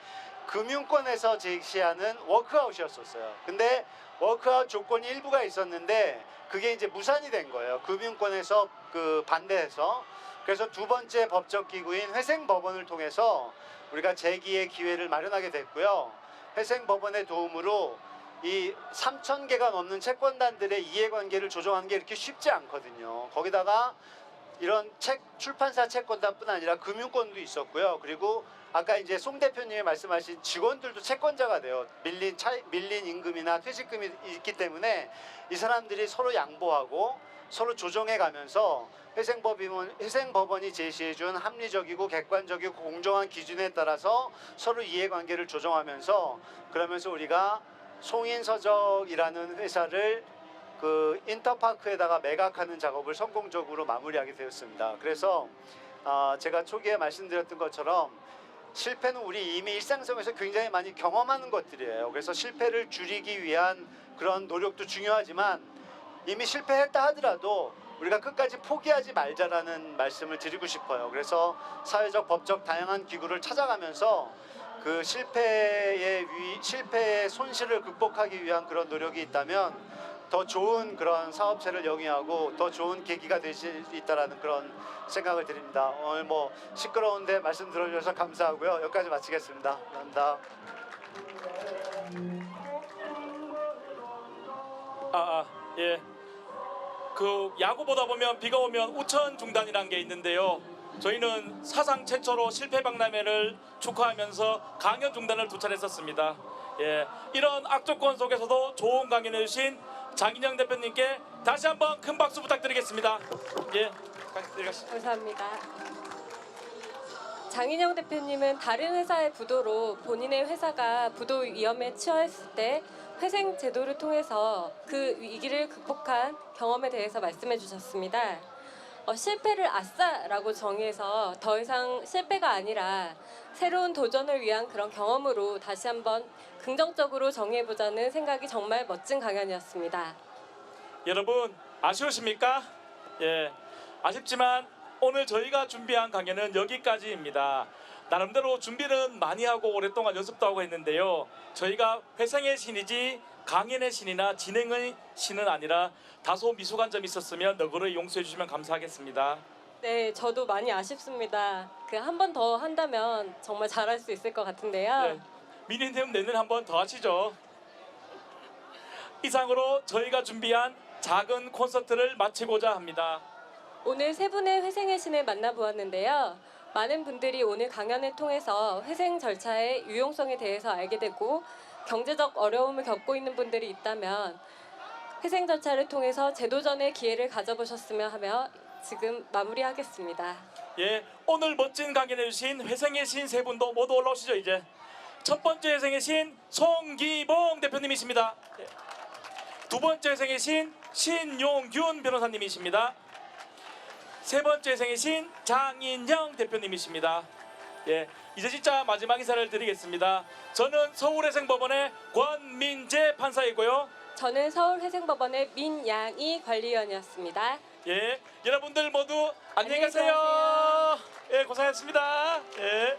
금융권에서 제시하는 워크아웃이었었어요. 근데 워크아웃 조건이 일부가 있었는데 그게 이제 무산이 된 거예요. 금융권에서 그 반대해서. 그래서 두 번째 법적 기구인 회생법원을 통해서 우리가 재기의 기회를 마련하게 됐고요. 회생법원의 도움으로 이 3,000개가 넘는 채권단들의 이해관계를 조정하는 게 이렇게 쉽지 않거든요. 거기다가 이런 출판사 채권단뿐 아니라 금융권도 있었고요. 그리고 아까 이제 송 대표님이 말씀하신 직원들도 채권자가 돼요. 밀린 임금이나 퇴직금이 있기 때문에 이 사람들이 서로 양보하고 서로 조정해 가면서 회생법원이 제시해준 합리적이고 객관적이고 공정한 기준에 따라서 서로 이해관계를 조정하면서 그러면서 우리가 송인서적이라는 회사를 그 인터파크에다가 매각하는 작업을 성공적으로 마무리하게 되었습니다. 그래서 제가 초기에 말씀드렸던 것처럼 실패는 우리 이미 일상생활에서 굉장히 많이 경험하는 것들이에요. 그래서 실패를 줄이기 위한 그런 노력도 중요하지만 이미 실패했다 하더라도 우리가 끝까지 포기하지 말자라는 말씀을 드리고 싶어요. 그래서 사회적, 법적 다양한 기구를 찾아가면서 그 실패의 손실을 극복하기 위한 그런 노력이 있다면 더 좋은 그런 사업체를 영위하고 더 좋은 계기가 될 수 있다라는 그런 생각을 드립니다. 오늘 뭐 시끄러운데 말씀 들어주셔서 감사하고요. 여기까지 마치겠습니다. 감사합니다. 예. 그 야구 보다 보면 비가 오면 우천 중단이라는 게 있는데요. 저희는 사상 최초로 실패 박람회를 축하하면서 강연 중단을 2차례 했었습니다. 예. 이런 악조건 속에서도 좋은 강연해 주신 장인영 대표님께 다시 한번 큰 박수 부탁드리겠습니다. 예. 감사합니다. 장인영 대표님은 다른 회사의 부도로 본인의 회사가 부도 위험에 처했을 때 회생 제도를 통해서 그 위기를 극복한 경험에 대해서 말씀해 주셨습니다. 실패를 아싸라고 정의해서 더 이상 실패가 아니라 새로운 도전을 위한 그런 경험으로 다시 한번 긍정적으로 정의해보자는 생각이 정말 멋진 강연이었습니다. 여러분 아쉬우십니까? 예. 아쉽지만 오늘 저희가 준비한 강연은 여기까지입니다. 나름대로 준비는 많이 하고 오랫동안 연습도 하고 했는데요. 저희가 회생의 신이지 강연의 신이나 진행의 신은 아니라 다소 미숙한 점이 있었으면 너그러이 용서해 주시면 감사하겠습니다. 네, 저도 많이 아쉽습니다. 그 한 번 더 한다면 정말 잘할 수 있을 것 같은데요. 네. 미니님 내년 한번 더 하시죠. 이상으로 저희가 준비한 작은 콘서트를 마치고자 합니다. 오늘 세 분의 회생의 신을 만나보았는데요. 많은 분들이 오늘 강연을 통해서 회생 절차의 유용성에 대해서 알게 되고 경제적 어려움을 겪고 있는 분들이 있다면 회생 절차를 통해서 재도전의 기회를 가져보셨으면 하며 지금 마무리하겠습니다. 예, 오늘 멋진 강연해 주신 회생의 신 세 분도 모두 올라오시죠. 이제 첫 번째 회생의 신 송기봉 대표님이십니다. 예. 두 번째 회생의 신 신용균 변호사님이십니다. 세 번째 회생의 신 장인영 대표님이십니다. 예, 이제 진짜 마지막 인사를 드리겠습니다. 저는 서울회생법원의 권민재 판사이고요. 저는 서울회생법원의 민양희 관리위원이었습니다. 예, 여러분들 모두 안녕히 안녕히 가세요. 가세요. 예, 고생하셨습니다. 예.